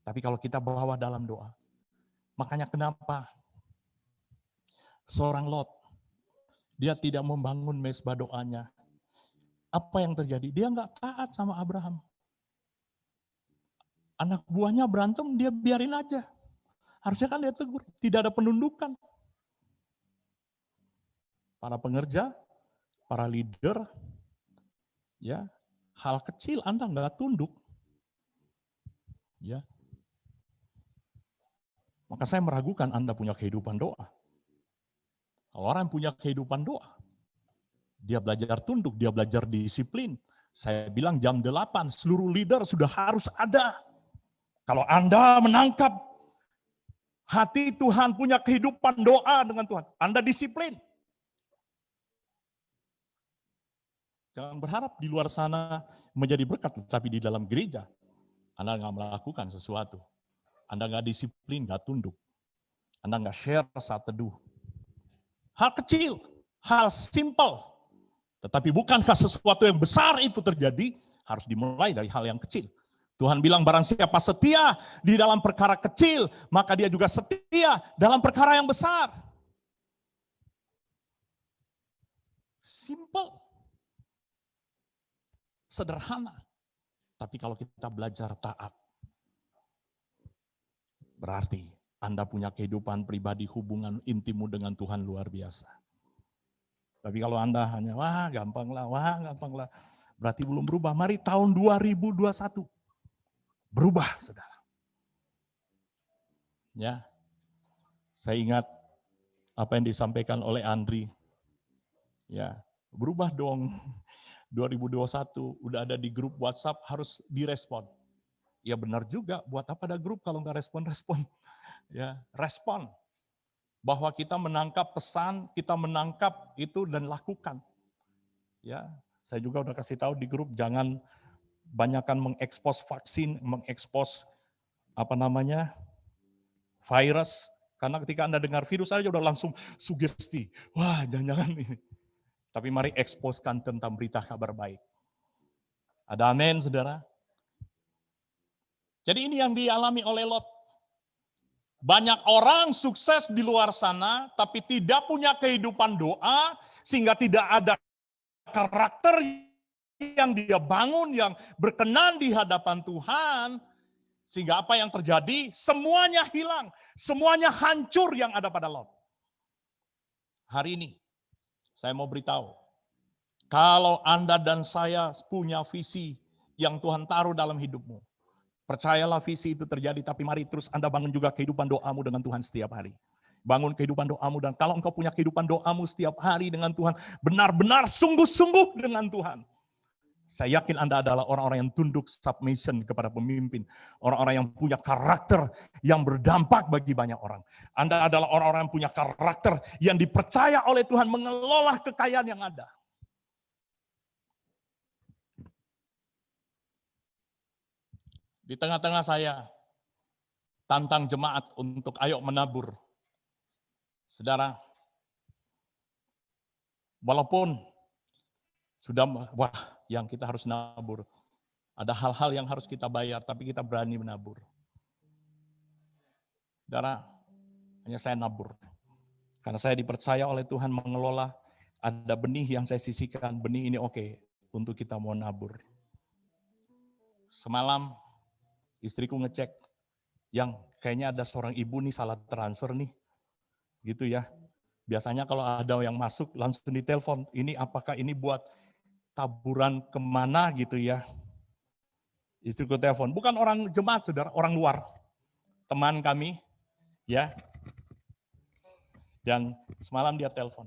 Tapi kalau kita bawa dalam doa, makanya kenapa seorang Lot, dia tidak membangun mezbah doanya. Apa yang terjadi? Dia nggak taat sama Abraham. Anak buahnya berantem, dia biarin aja. Harusnya kan dia tegur, tidak ada penundukan. Para pengerja, para leader, ya, hal kecil Anda nggak tunduk. Ya. Maka saya meragukan Anda punya kehidupan doa. Kalau orang yang punya kehidupan doa, dia belajar tunduk, dia belajar disiplin. Saya bilang jam 8, seluruh leader sudah harus ada. Kalau Anda menangkap hati Tuhan, punya kehidupan doa dengan Tuhan, Anda disiplin. Jangan berharap di luar sana menjadi berkat, tapi di dalam gereja, Anda nggak melakukan sesuatu. Anda nggak disiplin, nggak tunduk. Anda nggak share saat teduh. Hal kecil, hal simple. Tetapi bukankah sesuatu yang besar itu terjadi, harus dimulai dari hal yang kecil. Tuhan bilang barang siapa setia di dalam perkara kecil, maka dia juga setia dalam perkara yang besar. Simple. Sederhana. Tapi kalau kita belajar taat, berarti Anda punya kehidupan pribadi, hubungan intimu dengan Tuhan luar biasa. Tapi kalau Anda hanya, wah gampang lah, berarti belum berubah. Mari tahun 2021, berubah saudara. Ya, saya ingat apa yang disampaikan oleh Andri. Ya, berubah dong. 2021 udah ada di grup WhatsApp, harus direspon. Ya benar juga, buat apa ada grup kalau nggak respon-respon. Ya, respon. Bahwa kita menangkap pesan, kita menangkap itu dan lakukan. Ya, saya juga udah kasih tahu di grup, jangan banyakkan mengekspos vaksin, mengekspos virus, karena ketika Anda dengar virus aja udah langsung sugesti. Wah, jangan-jangan ini. Tapi mari eksposkan tentang berita kabar baik. Ada amin, saudara? Jadi ini yang dialami oleh Lot. Banyak orang sukses di luar sana, tapi tidak punya kehidupan doa, sehingga tidak ada karakter yang dia bangun, yang berkenan di hadapan Tuhan, sehingga apa yang terjadi, semuanya hilang, semuanya hancur yang ada pada Lot. Hari ini, saya mau beritahu, kalau Anda dan saya punya visi yang Tuhan taruh dalam hidupmu, percayalah visi itu terjadi, tapi mari terus Anda bangun juga kehidupan doamu dengan Tuhan setiap hari. Bangun kehidupan doamu, dan kalau engkau punya kehidupan doamu setiap hari dengan Tuhan, benar-benar sungguh-sungguh dengan Tuhan. Saya yakin Anda adalah orang-orang yang tunduk submission kepada pemimpin. Orang-orang yang punya karakter yang berdampak bagi banyak orang. Anda adalah orang-orang yang punya karakter yang dipercaya oleh Tuhan mengelola kekayaan yang ada. Di tengah-tengah saya tantang jemaat untuk ayo menabur. Saudara, walaupun sudah, yang kita harus nabur. Ada hal-hal yang harus kita bayar, tapi kita berani menabur. Saudara, hanya saya nabur. Karena saya dipercaya oleh Tuhan mengelola, ada benih yang saya sisihkan, benih ini oke, untuk kita mau nabur. Semalam, istriku ngecek, yang kayaknya ada seorang ibu nih salah transfer nih. Gitu ya. Biasanya kalau ada yang masuk, langsung ditelepon, ini apakah ini buat taburan kemana gitu ya. Istriku telepon, bukan orang jemaat saudara, orang luar. Teman kami, ya. Dan semalam dia telepon.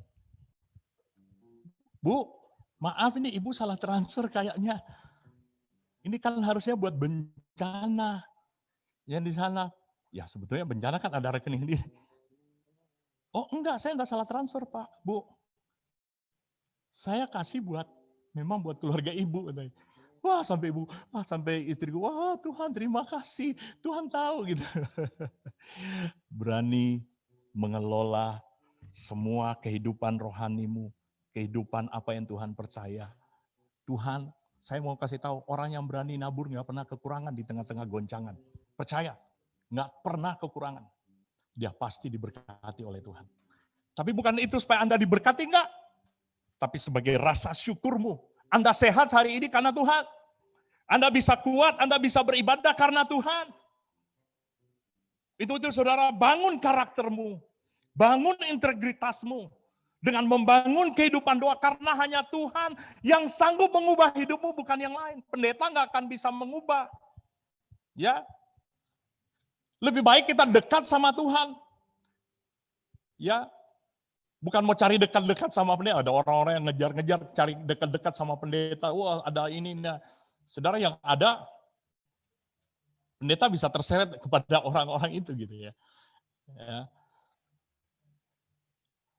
Bu, maaf ini ibu salah transfer kayaknya. Ini kan harusnya buat bencana. Yang di sana, ya sebetulnya bencana kan ada rekening dia. Oh enggak, saya enggak salah transfer Pak, Bu. Saya kasih memang buat keluarga ibu. Wah sampai ibu, sampai istriku, wah Tuhan terima kasih, Tuhan tahu gitu. Berani mengelola semua kehidupan rohanimu, kehidupan apa yang Tuhan percaya. Tuhan, saya mau kasih tahu, orang yang berani nabur nggak pernah kekurangan di tengah-tengah goncangan. Percaya, nggak pernah kekurangan. Dia pasti diberkati oleh Tuhan. Tapi bukan itu supaya Anda diberkati, enggak. Tapi sebagai rasa syukurmu. Anda sehat hari ini karena Tuhan. Anda bisa kuat, Anda bisa beribadah karena Tuhan. Itu saudara, bangun karaktermu. Bangun integritasmu. Dengan membangun kehidupan doa. Karena hanya Tuhan yang sanggup mengubah hidupmu, bukan yang lain. Pendeta nggak akan bisa mengubah. Ya, lebih baik kita dekat sama Tuhan. Ya, bukan mau cari dekat-dekat sama pendeta. Ada orang-orang yang ngejar-ngejar cari dekat-dekat sama pendeta. Wah, ada ini. Nah. Saudara, yang ada, pendeta bisa terseret kepada orang-orang itu gitu ya. Ya.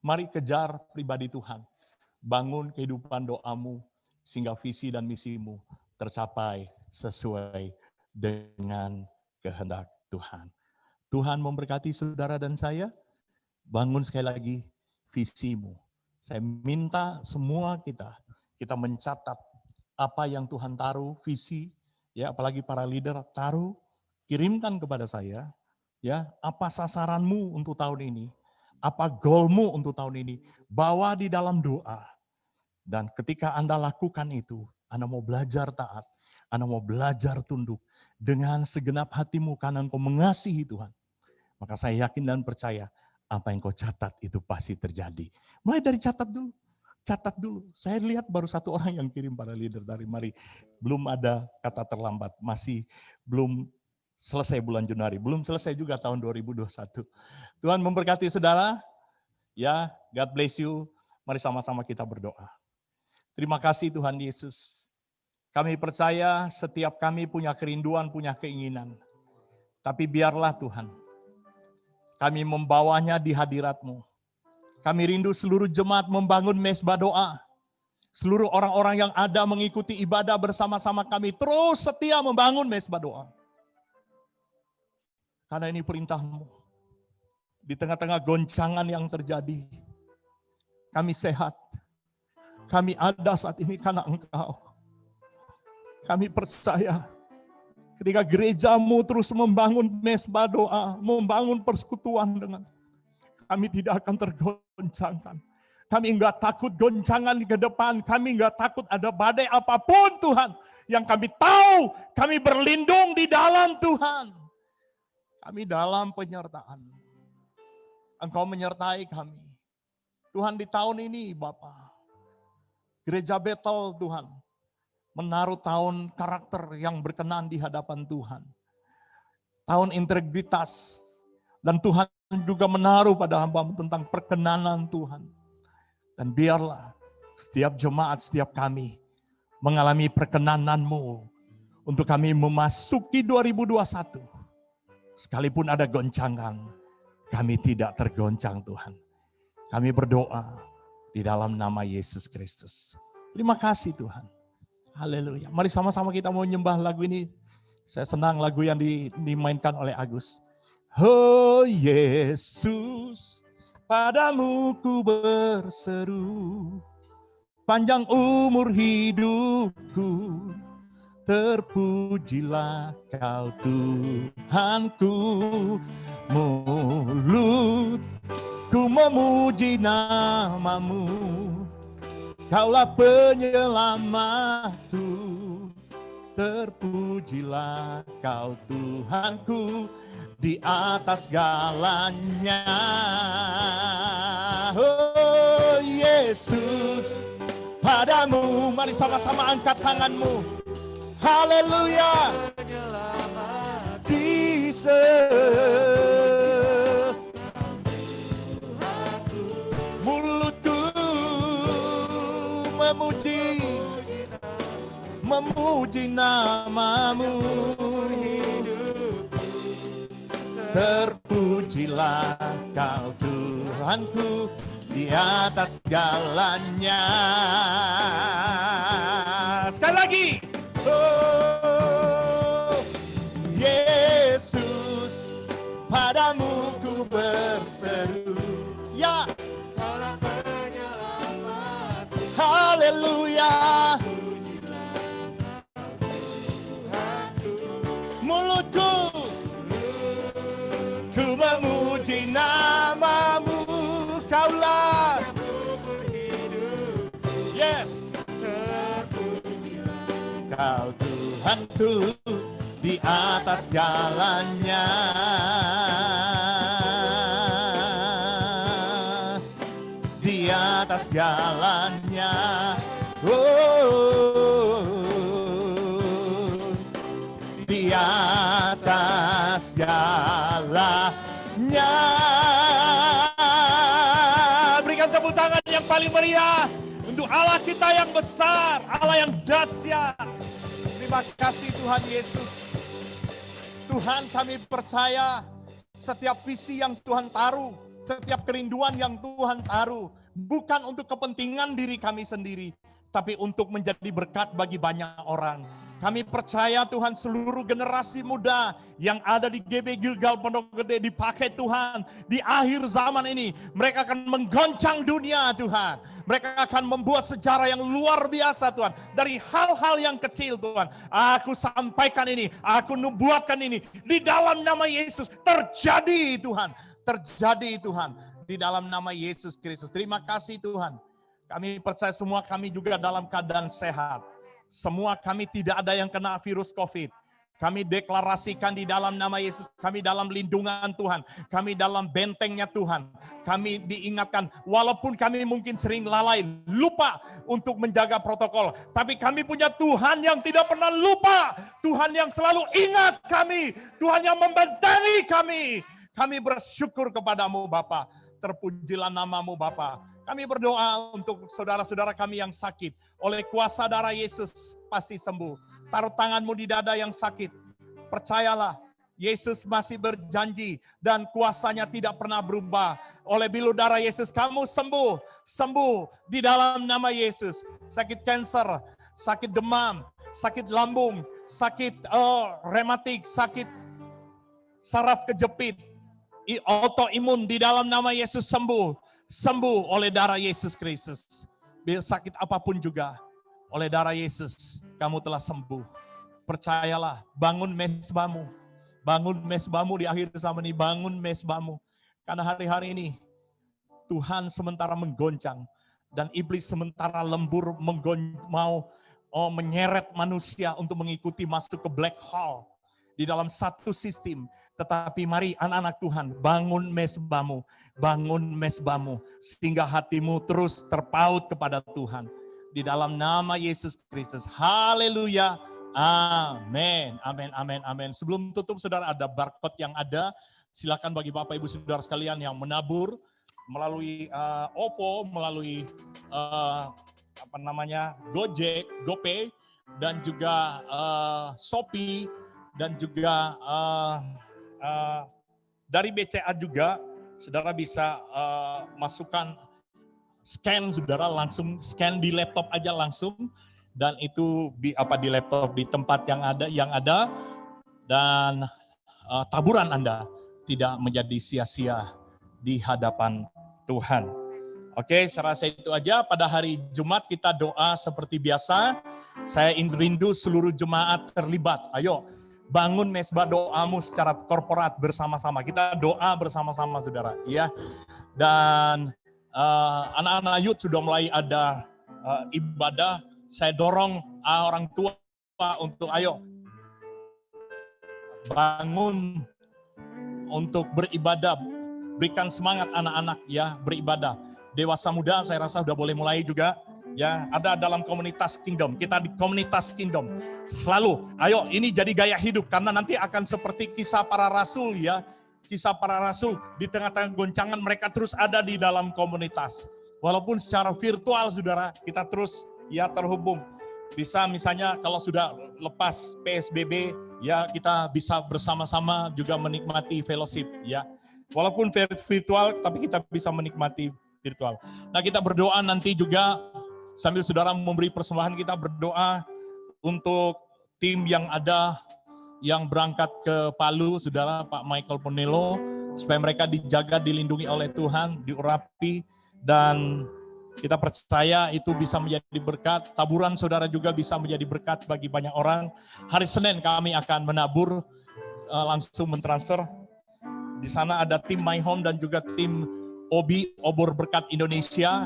Mari kejar pribadi Tuhan. Bangun kehidupan doamu sehingga visi dan misimu tercapai sesuai dengan kehendak Tuhan. Tuhan memberkati saudara dan saya. Bangun sekali lagi visimu. Saya minta semua kita mencatat apa yang Tuhan taruh, visi, ya apalagi para leader taruh, kirimkan kepada saya, ya apa sasaranmu untuk tahun ini, apa goalmu untuk tahun ini, bawa di dalam doa. Dan ketika Anda lakukan itu, Anda mau belajar taat, Anda mau belajar tunduk dengan segenap hatimu karena engkau mengasihi Tuhan. Maka saya yakin dan percaya apa yang kau catat itu pasti terjadi. Mulai dari catat dulu. Catat dulu. Saya lihat baru satu orang yang kirim para leader dari mari. Belum ada kata terlambat. Masih belum selesai bulan Januari. Belum selesai juga tahun 2021. Tuhan memberkati saudara. Ya, God bless you. Mari sama-sama kita berdoa. Terima kasih Tuhan Yesus. Kami percaya setiap kami punya kerinduan, punya keinginan. Tapi biarlah Tuhan, kami membawanya di hadirat-Mu. Kami rindu seluruh jemaat membangun mezbah doa. Seluruh orang-orang yang ada mengikuti ibadah bersama-sama kami terus setia membangun mezbah doa. Karena ini perintah-Mu. Di tengah-tengah goncangan yang terjadi, kami sehat. Kami ada saat ini karena Engkau. Kami percaya ketika gereja-Mu terus membangun mezbah doa, membangun persekutuan dengan kami tidak akan tergoncangkan. Kami enggak takut goncangan ke depan. Kami enggak takut ada badai apapun Tuhan. Yang kami tahu, kami berlindung di dalam Tuhan. Kami dalam penyertaan. Engkau menyertai kami. Tuhan di tahun ini Bapa, Gereja Betel Tuhan, menaruh tahun karakter yang berkenan di hadapan Tuhan. Tahun integritas. Dan Tuhan juga menaruh pada hamba-Mu tentang perkenanan Tuhan. Dan biarlah setiap jemaat, setiap kami mengalami perkenanan-Mu untuk kami memasuki 2021. Sekalipun ada goncangan, kami tidak tergoncang Tuhan. Kami berdoa di dalam nama Yesus Kristus. Terima kasih Tuhan. Haleluya. Mari sama-sama kita mau nyembah lagu ini. Saya senang lagu yang dimainkan oleh Agus. Oh Yesus, padamu ku berseru, panjang umur hidupku, terpujilah Kau Tuhanku. Mulutku memuji nama-Mu, Kaulah penyelamatku, terpujilah Kau Tuhanku di atas segalanya. Oh Yesus, padamu, mari sama-sama angkat tanganmu. Haleluya. Jesus. Mulutku memuji nama-Mu, terpujilah Kau Tuhanku di atas segalanya. Sekali lagi. Oh Yesus, padamu ku berseru. Ya. Haleluya. Mulutku ku memuji nama-Mu, Kaulah. Yes. Kau Tuhanku di atas segalanya. Di atas segalanya. Oh, di atas segalanya. Berikan tepuk tangan yang paling meriah untuk Allah kita yang besar, Allah yang dahsyat. Terima kasih Tuhan Yesus. Tuhan, kami percaya setiap visi yang Tuhan taruh, setiap kerinduan yang Tuhan taruh, bukan untuk kepentingan diri kami sendiri, tapi untuk menjadi berkat bagi banyak orang. Kami percaya Tuhan, seluruh generasi muda yang ada di GB Gilgal Pondok Gede dipakai Tuhan. Di akhir zaman ini mereka akan menggoncang dunia Tuhan. Mereka akan membuat sejarah yang luar biasa Tuhan. Dari hal-hal yang kecil Tuhan. Aku sampaikan ini, aku nubuatkan ini. Di dalam nama Yesus terjadi Tuhan. Terjadi Tuhan. Di dalam nama Yesus Kristus. Terima kasih Tuhan. Kami percaya semua kami juga dalam keadaan sehat. Semua kami tidak ada yang kena virus COVID. Kami deklarasikan di dalam nama Yesus, kami dalam lindungan Tuhan, kami dalam bentengnya Tuhan. Kami diingatkan, walaupun kami mungkin sering lalai, lupa untuk menjaga protokol. Tapi kami punya Tuhan yang tidak pernah lupa. Tuhan yang selalu ingat kami. Tuhan yang membentengi kami. Kami bersyukur kepadamu Bapa. Terpujilah namamu Bapa. Kami berdoa untuk saudara-saudara kami yang sakit. Oleh kuasa darah Yesus pasti sembuh. Taruh tanganmu di dada yang sakit. Percayalah, Yesus masih berjanji dan kuasanya tidak pernah berubah. Oleh bilu darah Yesus kamu sembuh. Sembuh di dalam nama Yesus. Sakit kanker, sakit demam, sakit lambung, sakit rematik, sakit saraf kejepit, autoimun di dalam nama Yesus sembuh. Sembuh oleh darah Yesus Kristus. Biar sakit apapun juga, oleh darah Yesus kamu telah sembuh. Percayalah, bangun mezbamu. Bangun mezbamu di akhir zaman ini, bangun mezbamu. Karena hari-hari ini Tuhan sementara menggoncang dan iblis sementara lembur mau menyeret manusia untuk mengikuti masuk ke black hole di dalam satu sistem. Tetapi mari anak-anak Tuhan, bangun mezbamu, sehingga hatimu terus terpaut kepada Tuhan. Di dalam nama Yesus Kristus. Haleluya. Amin. Amin, amin, amin. Sebelum tutup, saudara, ada barcode yang ada. Silakan bagi Bapak Ibu saudara sekalian yang menabur melalui OVO, melalui Gojek, GoPay, dan juga Shopee, dan juga dari BCA juga, saudara bisa masukkan scan, saudara langsung scan di laptop aja langsung, dan itu di laptop di tempat yang ada dan taburan Anda tidak menjadi sia-sia di hadapan Tuhan. Oke, saya rasa itu aja. Pada hari Jumat kita doa seperti biasa. Saya rindu seluruh jemaat terlibat. Ayo, bangun mesbah doamu secara korporat bersama-sama. Kita doa bersama-sama, saudara. Ya, dan anak-anak youth sudah mulai ada ibadah. Saya dorong orang tua untuk ayo bangun untuk beribadah. Berikan semangat anak-anak ya beribadah. Dewasa muda saya rasa sudah boleh mulai juga ya, ada dalam komunitas Kingdom. Kita di komunitas Kingdom selalu ayo ini jadi gaya hidup, karena nanti akan seperti kisah para rasul ya. Kisah para rasul, di tengah-tengah goncangan mereka terus ada di dalam komunitas. Walaupun secara virtual saudara, kita terus ya terhubung. Bisa misalnya kalau sudah lepas PSBB ya, kita bisa bersama-sama juga menikmati fellowship ya. Walaupun virtual tapi kita bisa menikmati virtual. Nah, kita berdoa nanti juga sambil saudara memberi persembahan, kita berdoa untuk tim yang ada yang berangkat ke Palu, saudara, Pak Michael Ponelo, supaya mereka dijaga, dilindungi oleh Tuhan, diurapi, dan kita percaya itu bisa menjadi berkat. Taburan saudara juga bisa menjadi berkat bagi banyak orang. Hari Senin kami akan menabur, langsung mentransfer. Di sana ada tim My Home dan juga tim OBI, Obor Berkat Indonesia,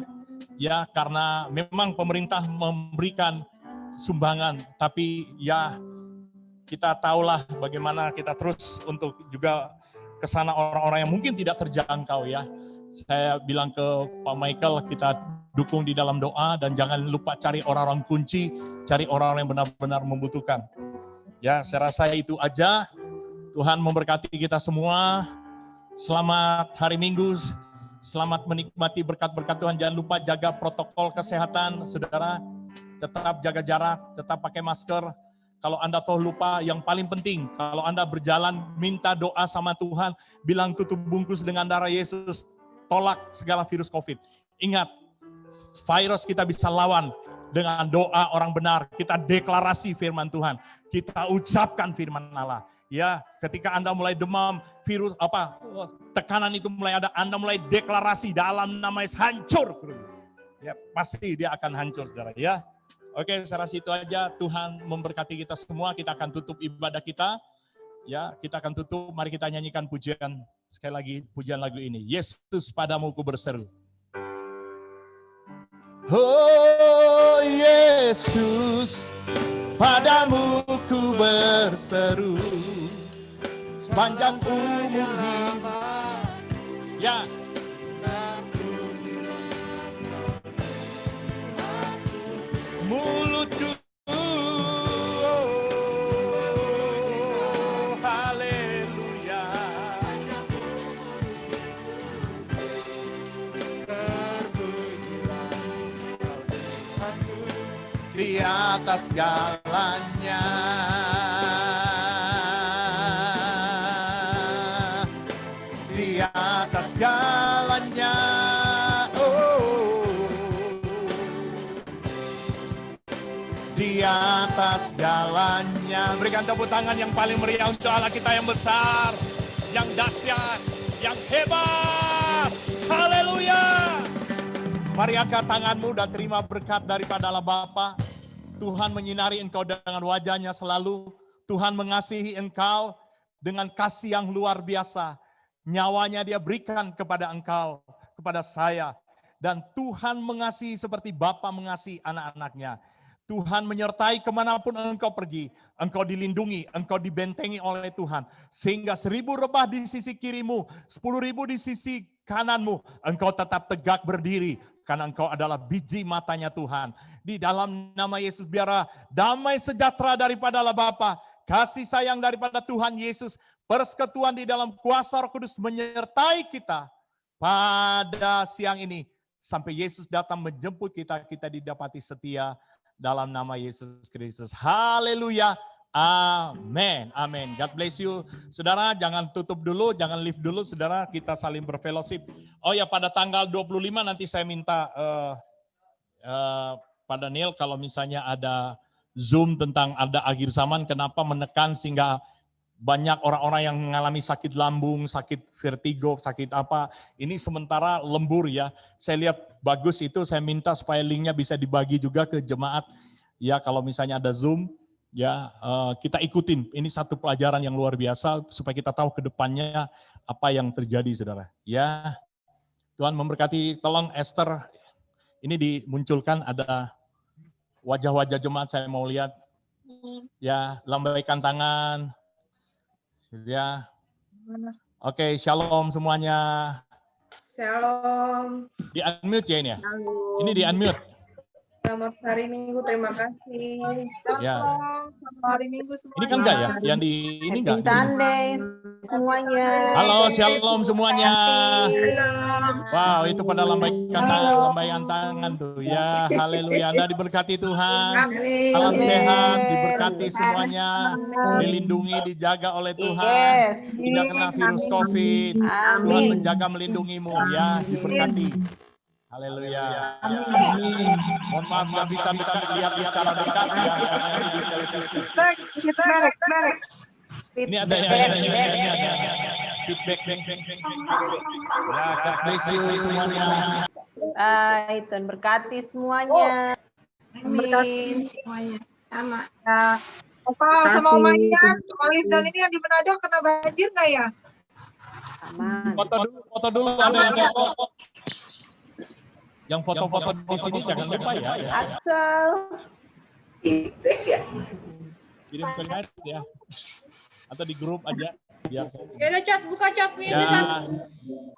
ya, karena memang pemerintah memberikan sumbangan, tapi ya kita tahulah bagaimana kita terus untuk juga ke sana orang-orang yang mungkin tidak terjangkau ya. Saya bilang ke Pak Michael, kita dukung di dalam doa dan jangan lupa cari orang-orang kunci, cari orang-orang yang benar-benar membutuhkan. Ya, saya rasa itu aja. Tuhan memberkati kita semua. Selamat hari Minggu. Selamat menikmati berkat-berkat Tuhan. Jangan lupa jaga protokol kesehatan, saudara. Tetap jaga jarak, tetap pakai masker. Kalau Anda toh lupa, yang paling penting, kalau Anda berjalan, minta doa sama Tuhan, bilang tutup bungkus dengan darah Yesus, tolak segala virus COVID. Ingat, virus kita bisa lawan dengan doa orang benar. Kita deklarasi firman Tuhan, kita ucapkan firman Allah. Ya, ketika Anda mulai demam, virus tekanan itu mulai ada, Anda mulai deklarasi dalam nama Yesus, hancur. Ya, pasti dia akan hancur, saudara. Ya, oke, saya rasa itu aja. Tuhan memberkati kita semua. Kita akan tutup ibadah kita. Ya, kita akan tutup. Mari kita nyanyikan pujian sekali lagi, pujian lagu ini. Yesus, padamu ku berseru. Oh Yesus, padamu ku berseru. Sepanjang umur hidup. Ya. Mulutku, oh, haleluya. Di atas segalanya. Di atas segalanya. Di atas segalanya. Berikan tepuk tangan yang paling meriah untuk Allah kita yang besar, yang dahsyat, yang hebat. Haleluya. Mari angkat tanganmu dan terima berkat daripada Allah Bapa. Tuhan menyinari engkau dengan wajahnya selalu. Tuhan mengasihi engkau dengan kasih yang luar biasa. Nyawanya dia berikan kepada engkau, kepada saya. Dan Tuhan mengasihi seperti Bapa mengasihi anak-anaknya. Tuhan menyertai kemanapun engkau pergi. Engkau dilindungi, engkau dibentengi oleh Tuhan. Sehingga 1000 rebah di sisi kirimu, 10.000 di sisi kananmu. Engkau tetap tegak berdiri. Karena engkau adalah biji matanya Tuhan. Di dalam nama Yesus biarlah damai sejahtera daripada Allah Bapa. Kasih sayang daripada Tuhan Yesus. Persekutuan di dalam kuasa Roh Kudus menyertai kita pada siang ini. sampai Yesus datang menjemput kita, kita didapati setia dalam nama Yesus Kristus. Haleluya. Amin. Amin. God bless you. Saudara, jangan tutup dulu, jangan leave dulu. Saudara, kita saling berfellowship. Oh ya, pada tanggal 25 nanti saya minta Pak Daniel, kalau misalnya ada Zoom tentang ada akhir zaman, kenapa menekan sehingga banyak orang-orang yang mengalami sakit lambung, sakit vertigo, sakit apa. Ini sementara lembur ya. Saya lihat bagus itu, saya minta supaya linknya bisa dibagi juga ke jemaat. Ya, kalau misalnya ada Zoom, ya kita ikutin. Ini satu pelajaran yang luar biasa supaya kita tahu ke depannya apa yang terjadi, saudara. Ya, Tuhan memberkati. Tolong Esther, ini dimunculkan ada wajah-wajah jemaat, saya mau lihat. Ya, lambaikan tangan. Ya. Oke, shalom semuanya. Shalom. Di unmute ya ini ya? Shalom. Ini di unmute. Selamat hari Minggu, terima kasih. Ya. Selamat hari Minggu semuanya. Ini kan enggak ya? Yang di ini enggak? Happy Sunday semuanya. Halo, shalom semuanya. Shalom. Wow, itu pada lambaikan tangan tuh. Ya, haleluya. Anda diberkati Tuhan. Amin. Salam Amin. sehat, diberkati semuanya. Dilindungi, dijaga oleh Tuhan. Yes. Tidak kena virus COVID. Tuhan Amin. menjaga melindungimu ya, diberkati. Haleluya. Mohon maaf nggak bisa lihat secara dekat ya, karena ini di televisi. Ini ada feedback nih. Ya, God bless you semuanya. Baik, Tuhan berkati semuanya. Berkati semuanya. Sama. Nah, Opa sama Om Mayan, Olive dan ini yang di Manado kena banjir nggak ya? Aman. Foto dulu ada yang foto. Yang foto-foto di sini jangan lupa ya. Axel. Kirim ke net ya. Atau di grup aja. Biar. Ya udah Cat, buka Catnya. Ya.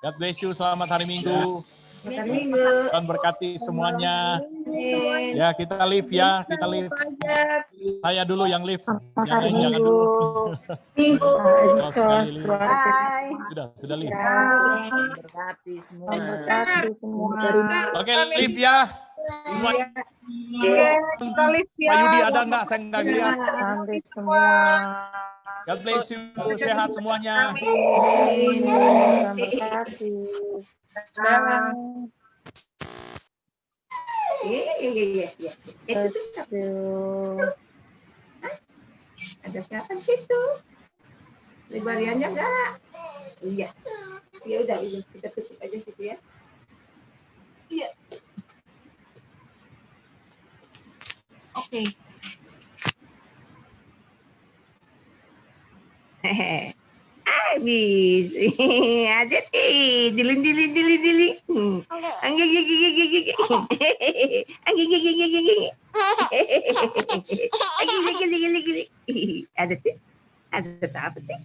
God bless you, selamat hari Minggu. Selamat Minggu. Tuhan berkati semuanya. Ya, kita live ya, kita live. Saya dulu yang live. Yang lain jangan dulu. Oh, sekali live. Bye. Sudah live. Berkati semua. Oke, live ya. Semua. Oke, kita live ya. Pak Yudi ada enggak? Saya enggak lihat. Cantik semua. God bless you, sehat semuanya. Amin. Tuhan berkati. Iya. Ada siapa di situ? Libariannya enggak? Iya. Ya udah, kita tutup aja situ ya. Iya. Oke. Habis. Aja sih. Dilin. Ada tuh. Ada apa sih?